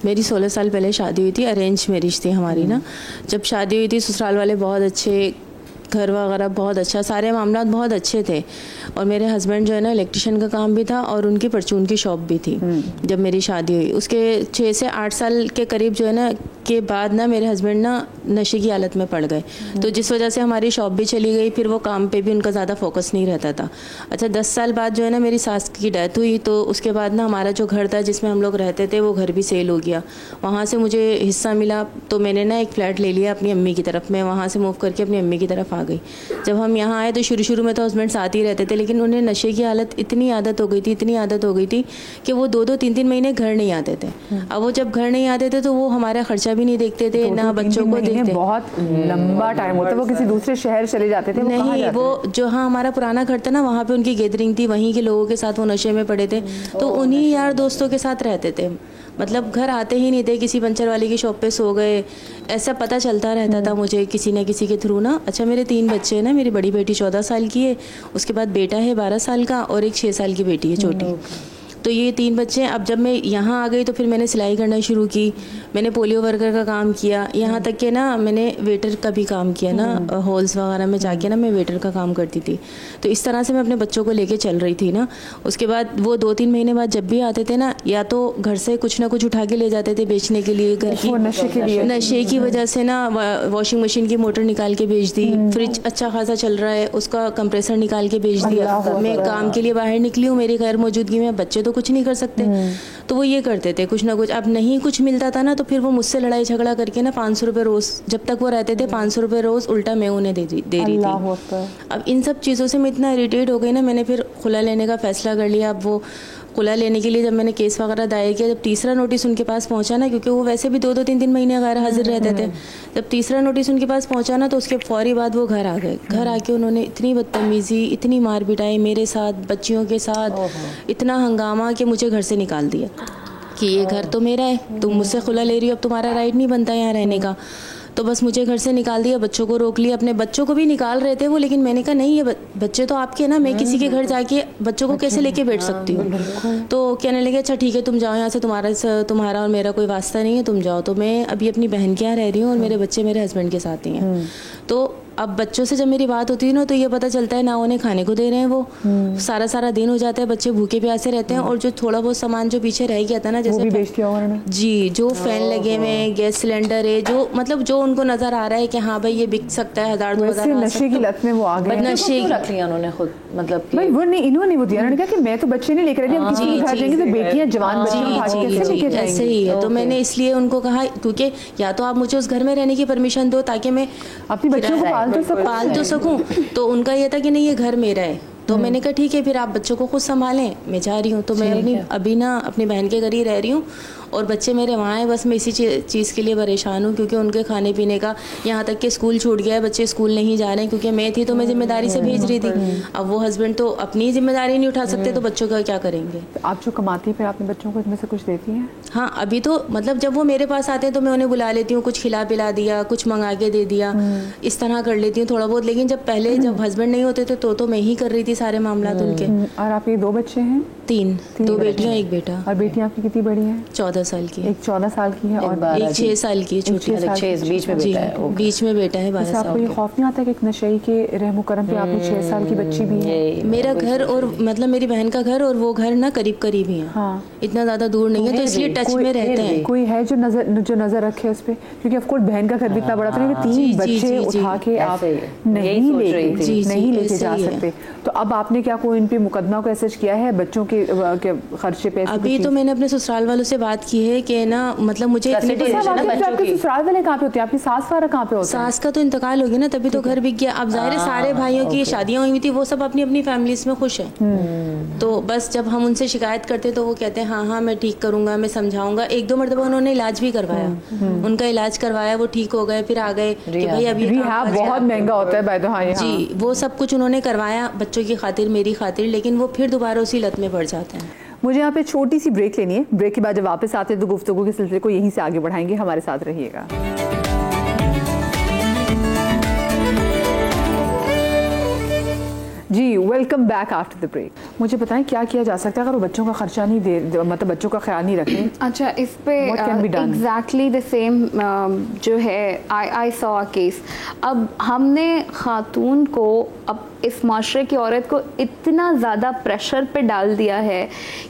मेरी 16 साल पहले शादी हुई थी, अरेंज मैरिज थी हमारी ना। जब शादी हुई थी ससुराल वाले बहुत अच्छे, घर वगैरह बहुत अच्छा, सारे मामलात बहुत अच्छे थे, और मेरे हस्बैंड जो है ना इलेक्ट्रिशियन का काम भी था और उनकी परचून की शॉप भी थी। जब मेरी शादी हुई उसके 6 से 8 साल के करीब जो है ना के बाद ना मेरे हस्बैंड ना नशे की हालत में पड़ गए, तो जिस वजह से हमारी शॉप भी चली गई, फिर वो काम पे भी उनका ज़्यादा फोकस नहीं रहता था। अच्छा, 10 साल बाद जो है ना मेरी सास की डेथ हुई, तो उसके बाद ना हमारा जो घर था जिसमें हम लोग रहते थे वो घर भी सेल हो गया। वहाँ से मुझे हिस्सा मिला, तो मैंने ना एक फ़्लैट ले लिया अपनी अम्मी की तरफ। मैं वहाँ से मूव करके अपनी अम्मी की तरफ आ गई। जब हम यहाँ आए तो शुरू में तो हस्बैंड साथ ही रहते थे, लेकिन उन्हें नशे की हालत इतनी आदत हो गई थी कि वो 2-2, 3-3 महीने घर नहीं आते थे। अब वो जब घर नहीं आते थे तो वो हमारा खर्चा भी नहीं देखते थे, ना बच्चों को देखते। बहुत लंबा टाइम होता है, वो किसी दूसरे शहर चले जाते थे। नहीं, वो जो हाँ हमारा पुराना घर था ना, वहाँ पे उनकी गैदरिंग थी, वहीं के लोगों के साथ वो नशे में पड़े थे, तो उन्हीं यार दोस्तों के साथ रहते थे। मतलब घर आते ही नहीं थे, किसी पंचर वाले की शॉप पे सो गए, ऐसा पता चलता रहता था मुझे किसी न किसी के थ्रू ना। अच्छा, मेरे 3 बच्चे हैं ना, मेरी बड़ी बेटी 14 साल की है, उसके बाद बेटा है 12 साल का और एक 6 साल की बेटी है छोटी। तो ये 3 बच्चे हैं। अब जब मैं यहाँ आ गई तो फिर मैंने सिलाई करना शुरू की, मैंने पोलियो वर्कर का काम किया, यहाँ तक कि ना मैंने वेटर का भी काम किया ना, हॉल्स वगैरह में जाके ना मैं वेटर का काम करती थी। तो इस तरह से मैं अपने बच्चों को लेके चल रही थी ना। उसके बाद वो 2-3 महीने बाद जब भी आते थे ना, या तो घर से कुछ ना कुछ उठा के ले जाते थे बेचने के लिए, घर की नशे की वजह से ना वॉशिंग मशीन की मोटर निकाल के बेच दी, फ्रिज अच्छा खासा चल रहा है उसका कंप्रेसर निकाल के बेच दिया। मैं काम के लिए बाहर निकली हूँ, मेरी गैर मौजूदगी में बच्चे कुछ नहीं कर सकते, तो वो ये करते थे कुछ ना कुछ। अब नहीं कुछ मिलता था ना, तो फिर वो मुझसे लड़ाई झगड़ा करके ना 500 रुपये रोज़, जब तक वो रहते थे 500 रुपये रोज़ उल्टा मैं उन्हें दे रही थी। अब इन सब चीज़ों से मैं इतना इरिटेट हो गई ना, मैंने फिर खुला लेने का फ़ैसला कर लिया। अब वो खुला लेने के लिए जब मैंने केस वगैरह दायर किया, जब तीसरा नोटिस उनके पास पहुंचा ना, क्योंकि वो वैसे भी 2-2, 3-3 महीने गैर हाजिर रहते थे, जब तीसरा नोटिस उनके पास पहुंचा ना, तो उसके फौरी बाद वो घर आ गए। घर आके उन्होंने इतनी बदतमीज़ी, इतनी मार पिटाई मेरे साथ, बच्चियों के साथ, इतना हंगामा कि मुझे घर से निकाल दिया कि ये घर तो मेरा है, तुम मुझसे खुला ले रही हो, अब तुम्हारा राइट नहीं बनता यहाँ रहने का। तो बस मुझे घर से निकाल दिया, बच्चों को रोक लिया, अपने बच्चों को भी निकाल रहे थे वो, लेकिन मैंने कहा नहीं, ये बच्चे तो आपके ना, मैं किसी के घर जाके बच्चों को कैसे लेके बैठ सकती हूँ। तो कहने लगे अच्छा ठीक है तुम जाओ यहाँ से, तुम्हारा और मेरा कोई वास्ता नहीं है, तुम जाओ। तो मैं अभी अपनी बहन के यहाँ रह रही हूँ और मेरे बच्चे मेरे हस्बैंड के साथ ही हैं। तो अब बच्चों से जब मेरी बात होती है ना, तो ये पता चलता है ना उन्हें खाने को दे रहे हैं, वो सारा दिन हो जाता है, बच्चे भूखे प्यासे रहते हैं, और जो थोड़ा बहुत सामान जो पीछे रह गया था ना, जैसे जी जो फैन लगे हुए, गैस सिलेंडर है, जो मतलब जो उनको नजर आ रहा है कि हाँ भाई ये बिक सकता है, 1000-2000 नशे की लत में वो आ गए, नशे रख लिया उन्होंने खुद। मतलब भाई वो नहीं, इन्होंने वो दिया, उन्होंने कहा कि मैं तो बच्चे नहीं लेकर आई, अब किसी के घर जाएंगे तो बेटियां जवान बच्चे उठा के कैसे लेके जाएंगी। ऐसे ही है। तो मैंने इसलिए उनको कहा क्योंकि या तो आप मुझे उस घर में रहने की परमिशन दो ताकि मैं अपनी बच्चों को पाल तो सकूं। तो उनका ये था कि नहीं ये घर मेरा है। तो मैंने कहा ठीक है फिर आप बच्चों को खुद संभालें, मैं जा रही हूँ। तो मैं अभी ना अपनी बहन के घर ही रह रही हूँ और बच्चे मेरे वहाँ हैं। बस मैं इसी चीज़ के लिए परेशान हूँ क्योंकि उनके खाने पीने का, यहाँ तक कि स्कूल छूट गया है, बच्चे स्कूल नहीं जा रहे हैं क्योंकि मैं थी तो मैं जिम्मेदारी से भेज रही थी। अब वो हस्बैंड तो अपनी जिम्मेदारी नहीं उठा सकते तो बच्चों का क्या करेंगे। आप जो कमाती हैं फिर अपने बच्चों को इसमें से कुछ देती हैं? हाँ अभी तो मतलब जब वो मेरे पास आते हैं तो मैं उन्हें बुला लेती हूँ, कुछ खिला पिला दिया, कुछ मंगा के दे दिया, इस तरह कर लेती हूँ थोड़ा बहुत। लेकिन जब पहले जब हस्बैंड नहीं होते थे तो मैं ही कर रही थी सारे मामला उनके। और आपके 2 बच्चे हैं? 3 2 बेटियां 1 बेटा। और बेटियां आपकी कितनी बड़ी हैं? 14 साल की। एक 14 साल की है और एक 6 साल की छोटी। बीच में बेटा है। बीच में बेटा है 12 साल। आपको ये खौफ नहीं आता कि एक नशे के रहमो करम पे आपकी 6 साल की बच्ची भी है? मेरा घर और मतलब मेरी बहन का घर और वो घर ना करीब ही है। हाँ। इतना ज्यादा दूर नहीं है तो इसलिए टच में रहते हैं। कोई है जो नजर रखे उस पे? क्योंकि ऑफ कोर्स बहन का घर भी इतना बड़ा था कि 3 बच्चे उठा के आप नहीं लेके जा सकते। तो अब आपने क्या कोई इन पे मुकदमा को एसेज किया है बच्चों के खर्चे पे? अभी तो मैंने अपने ससुराल वालों से बात की है कि ना मतलब मुझे आपके ससुराल वाले कहाँ पे होते हैं? आपकी सास वाला कहाँ पे होता है? सास का तो इंतकाल हो गया ना तभी तो घर बिक गया। अब जाहिर है सारे भाइयों की शादियां हुई थी, वो सब अपनी अपनी फैमिलीज में खुश हैं। तो बस जब हम उनसे शिकायत करते तो वो कहते हैं हाँ मैं ठीक करूंगा, मैं समझाऊंगा। 1-2 मरतबा उन्होंने इलाज भी करवाया, उनका इलाज करवाया, वो ठीक हो गए, फिर आ गए कि भाई अभी बहुत महंगा होता है बाय जी। वो सब कुछ उन्होंने करवाया बच्चों की खातिर, मेरी खातिर, लेकिन वो फिर दोबारा उसी लत में पड़ जाते हैं। मुझे यहाँ पे छोटी सी ब्रेक लेनी है। ब्रेक के बाद जब वापस आते हैं तो गुफ्तगू के सिलसिले को यहीं से आगे बढ़ाएंगे। हमारे साथ रहिएगा। जी welcome back after the break. मुझे बताएं क्या किया जा सकता है अगर वो बच्चों का खर्चा नहीं दे, मतलब बच्चों का ख्याल नहीं रखें? अच्छा इस पे एग्जैक्टली द सेम जो है आई सॉ अ केस। अब हमने खातून को, अब इस माशरे की औरत को इतना ज़्यादा प्रेशर पे डाल दिया है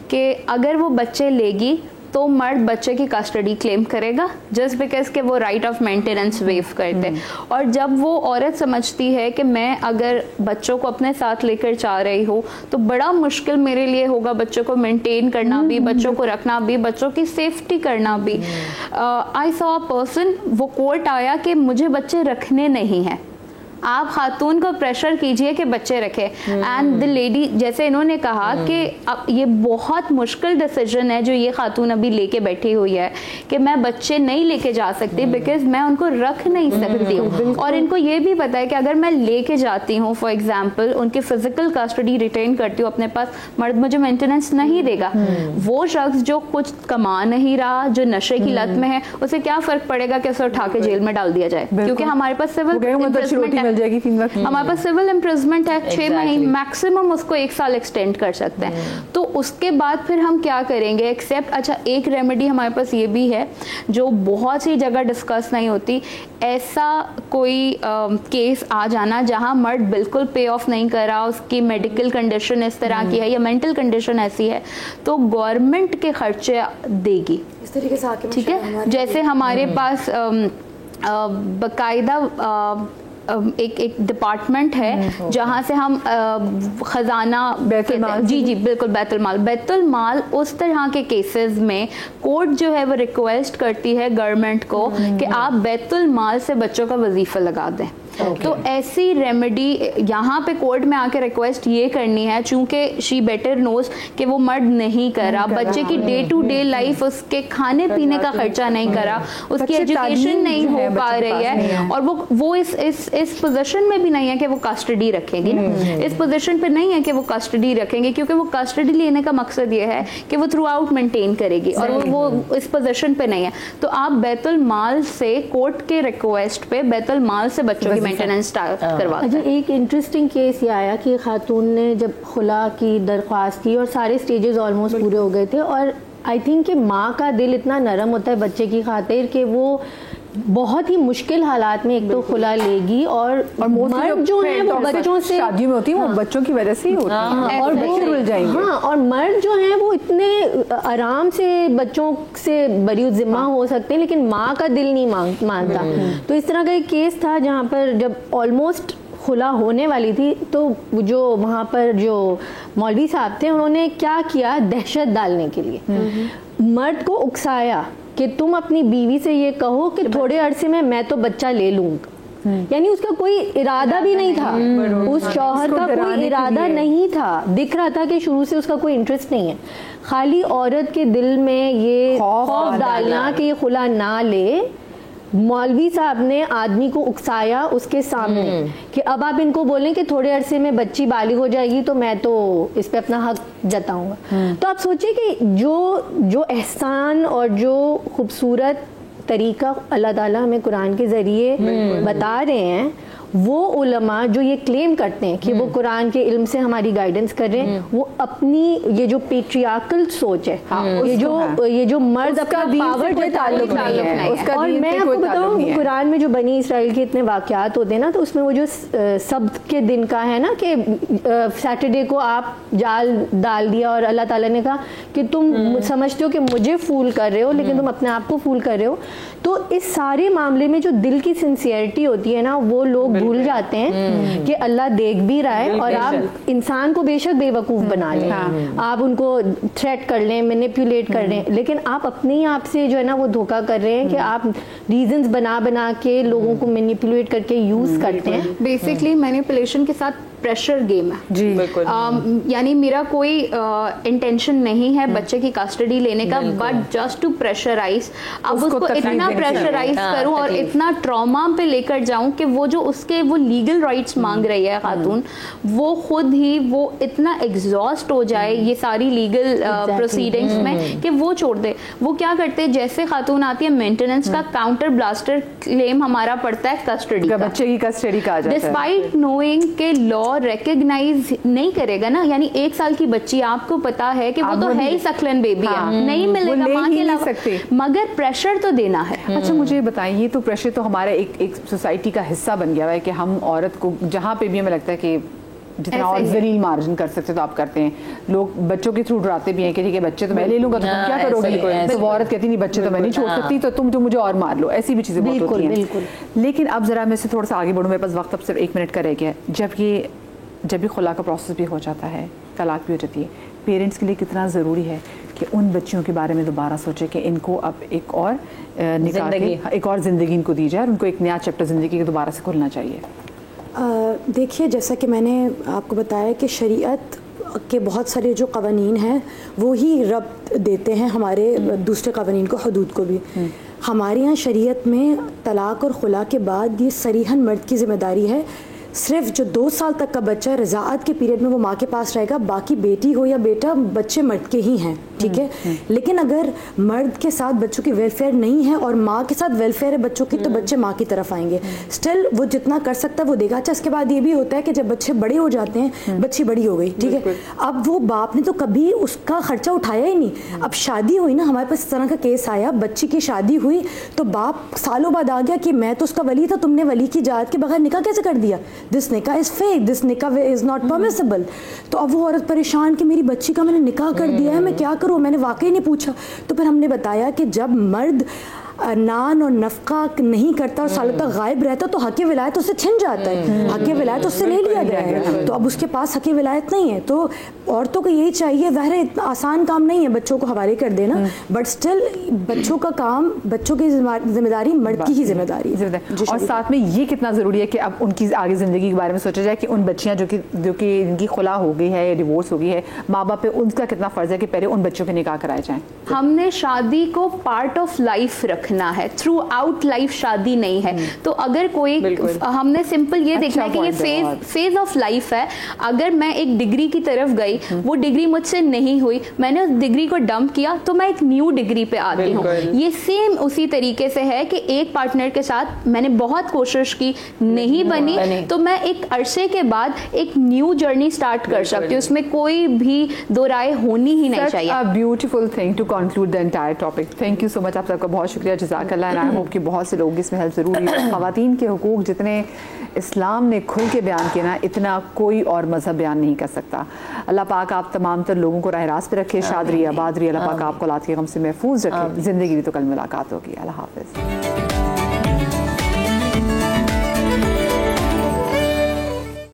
कि अगर वो बच्चे लेगी तो मर्द बच्चे की कस्टडी क्लेम करेगा जस्ट बिकॉज के वो राइट ऑफ मेंटेनेंस वेव करते हैं। और जब वो औरत समझती है कि मैं अगर बच्चों को अपने साथ लेकर जा रही हूँ तो बड़ा मुश्किल मेरे लिए होगा बच्चों को मेंटेन करना भी, बच्चों को रखना भी, बच्चों की सेफ्टी करना भी। आई सॉ अ पर्सन, वो कोर्ट आया कि मुझे बच्चे रखने नहीं हैं, आप खातून को प्रेशर कीजिए कि बच्चे रखे। एंड द लेडी, जैसे इन्होंने कहा कि अब ये बहुत मुश्किल डिसीजन है जो ये खातून अभी लेके बैठी हुई है कि मैं बच्चे नहीं लेके जा सकती बिकॉज मैं उनको रख नहीं सकती हूँ। और इनको ये भी पता है कि अगर मैं लेके जाती हूँ, फॉर एग्जाम्पल उनकी फिजिकल कस्टडी रिटेन करती हूँ अपने पास, मर्द मुझे मेंटेनेंस नहीं देगा। वो शख्स जो कुछ कमा नहीं रहा, जो नशे की लत में है, उसे क्या फर्क पड़ेगा कि उसे उठा के जेल में डाल दिया जाए? क्योंकि हमारे पास सिविल हमारे पास सिविल इम्प्रिजमेंट है 6 महीने, मैक्सिमम उसको 1 साल एक्सटेंड कर सकते हैं। तो उसके बाद फिर हम क्या करेंगे? एक्सेप्ट, अच्छा एक रेमेडी हमारे पास ये भी है जो बहुत सी जगह डिस्कस नहीं होती। ऐसा कोई केस आ जाना जहां मर्द बिल्कुल पे ऑफ नहीं कर रहा, उसकी मेडिकल कंडीशन इस तरह की है या मेंटल कंडीशन ऐसी है, तो गवर्नमेंट के खर्चे देगी इस तरीके से आके। ठीक है, जैसे हमारे पास बाकायदा एक डिपार्टमेंट है जहां से हम खजाना जी बिल्कुल बैतुल माल उस तरह के केसेस में कोर्ट जो है वो रिक्वेस्ट करती है गवर्नमेंट को कि आप बैतुल माल से बच्चों का वजीफा लगा दें। तो ऐसी रेमेडी यहाँ पे कोर्ट में आके रिक्वेस्ट ये करनी है, चूंकि शी बेटर नोज कि वो मर्द नहीं करा, बच्चे की डे टू डे लाइफ, उसके खाने पीने का खर्चा नहीं करा, उसकी एजुकेशन नहीं हो पा रही है, और वो इस पोजीशन में भी नहीं है कि वो कस्टडी रखेंगी ना, इस पोजीशन पे नहीं है कि वो कस्टडी रखेंगे, क्योंकि वो कस्टडी लेने का मकसद ये है कि वो थ्रू आउट मेंटेन करेगी, और वो इस पोजीशन पे नहीं है। तो आप बैतुल माल से, कोर्ट के रिक्वेस्ट पे बैतुल माल से बच्चों मेंटेनेंस करवा। अच्छा, एक इंटरेस्टिंग केस ये आया कि खातून ने जब खुला की दरख्वास्त की और सारे स्टेजेस ऑलमोस्ट पूरे हो गए थे, और आई थिंक कि माँ का दिल इतना नरम होता है बच्चे की खातिर कि वो बहुत ही मुश्किल हालात में एक तो खुला लेगी, और मर्द जो है वो बच्चों से शादी में होती है, वो बच्चों की वजह से ही होती है, और बच्चे रुल जाएंगे। हाँ, और मर्द जो है वो इतने आराम से बच्चों से बरी जिम्मा हो सकते हैं, लेकिन माँ का दिल नहीं मानता। तो इस तरह का एक केस था जहाँ पर जब ऑलमोस्ट खुला होने वाली थी तो जो वहाँ पर जो मौलवी साहब थे उन्होंने क्या किया, दहशत डालने के लिए मर्द को उकसाया कि तुम अपनी बीवी से ये कहो कि थोड़े अरसे में मैं तो बच्चा ले लूँगा। यानी उसका कोई इरादा भी नहीं था, उस शौहर का कोई इरादा नहीं था, दिख रहा था कि शुरू से उसका कोई इंटरेस्ट नहीं है, खाली औरत के दिल में ये खौफ डालना कि ये खुला ना ले। मौलवी साहब ने आदमी को उकसाया उसके सामने कि अब आप इनको बोलें कि थोड़े अरसे में बच्ची बालिग हो जाएगी तो मैं तो इस पे अपना हक जताऊंगा। तो आप सोचिए कि जो एहसान और जो खूबसूरत तरीका अल्लाह ताला हमें कुरान के ज़रिए बता रहे हैं, वो उलमा जो ये क्लेम करते हैं कि वो कुरान के इल्म से हमारी गाइडेंस कर रहे हैं, वो अपनी ये जो पेट्रियार्कल सोच है, ये जो मर्द अपना पावर के ताल्लुक नहीं है। और मैं आपको बताऊं, कुरान में जो बनी इसराइल के इतने वाक़यात होते हैं ना, तो उसमें वो जो सब्त के दिन का है ना कि सैटरडे को आप जाल डाल दिया और अल्लाह ताला ने कहा कि तुम समझते हो कि मुझे फूल कर रहे हो लेकिन तुम अपने आप को फूल कर रहे हो। तो इस सारे मामले में जो दिल की सिंसियरिटी होती है ना, वो लोग भूल जाते हैं कि अल्लाह देख भी रहा है। और आप इंसान को बेशक बेवकूफ़ बना लें, आप उनको थ्रेट कर लें, मैनिपुलेट कर लें, लेकिन आप अपने ही आप से जो है ना वो धोखा कर रहे हैं कि आप रीजंस बना के लोगों को मैनिपुलेट करके यूज़ करते हैं। बेसिकली मैनिपुलेशन के साथ प्रेशर गेम है जी, बिल्कुल। यानी मेरा कोई इंटेंशन नहीं है बच्चे की कस्टडी लेने का, बट जस्ट टू प्रेशराइज, अब उसको इतना प्रेशराइज करूं और इतना ट्रॉमा पे लेकर जाऊं कि वो जो उसके वो लीगल राइट्स मांग रही है खातून, वो खुद ही वो इतना एग्जॉस्ट हो जाए ये सारी लीगल प्रोसीडिंग्स में कि वो छोड़ दे। वो क्या करते हैं, जैसे खातून आती है मेंटेनेंस का काउंटर ब्लास्टर क्लेम हमारा पड़ता है कस्टडी का, बच्चे की कस्टडी का, डिस्पाइट नोइंग के लॉ रिकॉग्नाइज नहीं करेगा ना। यानी 1 साल की बच्ची, आपको पता है कि वो तो है ही सकलन बेबी है, नहीं मिलेगा माँ के अलावा, मगर प्रेशर तो देना है। अच्छा मुझे ये बताइए, तो प्रेशर तो हमारा एक सोसाइटी का हिस्सा बन गया है कि हम औरत को जहाँ पे भी हमें लगता है कि जितना और जलील मार्जिन कर सकते तो आप करते हैं। लोग बच्चों के थ्रू डराते भी हैं कि ठीक है बच्चे तो मैं ले लूंगा तो तुम क्या करोगी, तो वो औरत कहती नहीं बच्चे तो मैं नहीं छोड़ सकती, तो तुम मुझे और मार लो, ऐसी भी चीज़ें बहुत होती हैं। लेकिन अब जरा मैं से थोड़ा सा आगे बढ़ूँ, मेरे पास वक्त अब सिर्फ 1 मिनट का रह गया। जब भी खुला का प्रोसेस भी हो जाता है, तलाक भी हो जाती है, पेरेंट्स के लिए कितना ज़रूरी है कि उन बच्चियों के बारे में दोबारा सोचे कि इनको अब एक और एक और ज़िंदगी इनको दी जाए और उनको एक नया चैप्टर ज़िंदगी के दोबारा से खुलना चाहिए। देखिए, जैसा कि मैंने आपको बताया कि शरीयत के बहुत सारे जो कवानीन हैं वो ही रब्त देते हैं हमारे दूसरे कवानीन को, हदूद को भी। हमारे यहाँ शरीयत में तलाक और खुला के बाद ये सरीहन मर्द की ज़िम्मेदारी है, सिर्फ जो 2 साल तक का बच्चा रज़ाअत के पीरियड में वो माँ के पास रहेगा, बाकी बेटी हो या बेटा बच्चे मर्द के ही हैं, ठीक है। लेकिन अगर मर्द के साथ बच्चों की वेलफेयर नहीं है और माँ के साथ वेलफेयर है बच्चों की, तो बच्चे माँ की तरफ आएंगे। स्टिल वो जितना कर सकता है वो देगा। अच्छा, इसके बाद ये भी होता है कि जब बच्चे बड़े हो जाते हैं, बच्ची बड़ी हो गई, ठीक है, अब वो बाप ने तो कभी उसका खर्चा उठाया ही नहीं। अब शादी हुई ना, हमारे पास इस तरह का केस आया, बच्ची की शादी हुई तो बाप सालों बाद आ गया कि मैं तो उसका वली था, तुमने वली की इजाज़त के बगैर निकाह कैसे कर दिया, दिस निकाह इज़ फेक, दिस निकाह इज़ नॉट परमिसिबल। तो अब वो औरत परेशान कि मेरी बच्ची का मैंने निकाह कर दिया है, मैं क्या करूँ, मैंने वाकई नहीं पूछा। तो फिर हमने बताया कि जब मर्द नान और नफका नहीं करता और सालों तक गायब रहता तो हक़ विलायत उससे छिन जाता है, हक़ विलायत उससे ले लिया गया है, तो अब उसके पास हक़ विलायत नहीं है। तो औरतों को यही चाहिए, वह इतना आसान काम नहीं है बच्चों को हवाले कर देना, बट स्टिल बच्चों का काम, बच्चों की जिम्मेदारी मर्द की ही जिम्मेदारी है। और साथ में ये कितना ज़रूरी है कि अब उनकी आगे ज़िंदगी के बारे में सोचा जाए कि उन बच्चियाँ जो कि इनकी खुला हो गई है या डिवोर्स हो गई है, माँ बाप पे उनका कितना फ़र्ज़ है कि पहले उन बच्चों के निकाह कराए जाएँ। हमने शादी को पार्ट ऑफ लाइफ रखना है, थ्रू आउट लाइफ शादी नहीं है। तो अगर कोई, हमने सिंपल ये देखना है कि ये फेज ऑफ लाइफ है। अगर मैं एक डिग्री की तरफ गई, वो डिग्री मुझसे नहीं हुई, मैंने उस डिग्री को डंप किया, तो मैं एक न्यू डिग्री पे आती हूँ। ये सेम उसी तरीके से है कि एक पार्टनर के साथ मैंने बहुत कोशिश की, नहीं बनी, तो मैं एक अरसे के बाद एक न्यू जर्नी स्टार्ट कर सकती हूँ। उसमें कोई भी दो राय होनी ही नहीं चाहिए। A beautiful thing to conclude the entire topic. Thank you so much, आप सबका बहुत शुक्रिया, जज़ाकल्लाह। आई होप कि बहुत से लोग इसमें हेल्प ज़रूर हुई। ख़वातीन के हुकूक जितने इस्लाम ने खुल के बयान किए ना, इतना कोई और मज़हब बयान नहीं कर सकता। अल्लाह पाक आप तमाम तर लोगों को राह रास्त पे रखे, शाद रही, आबाद रही। अल्लाह पाक आपको औलाद के गम से महफूज रखे। ज़िंदगी भी तो कल मुलाकात होगी। अल्लाह हाफ़िज़।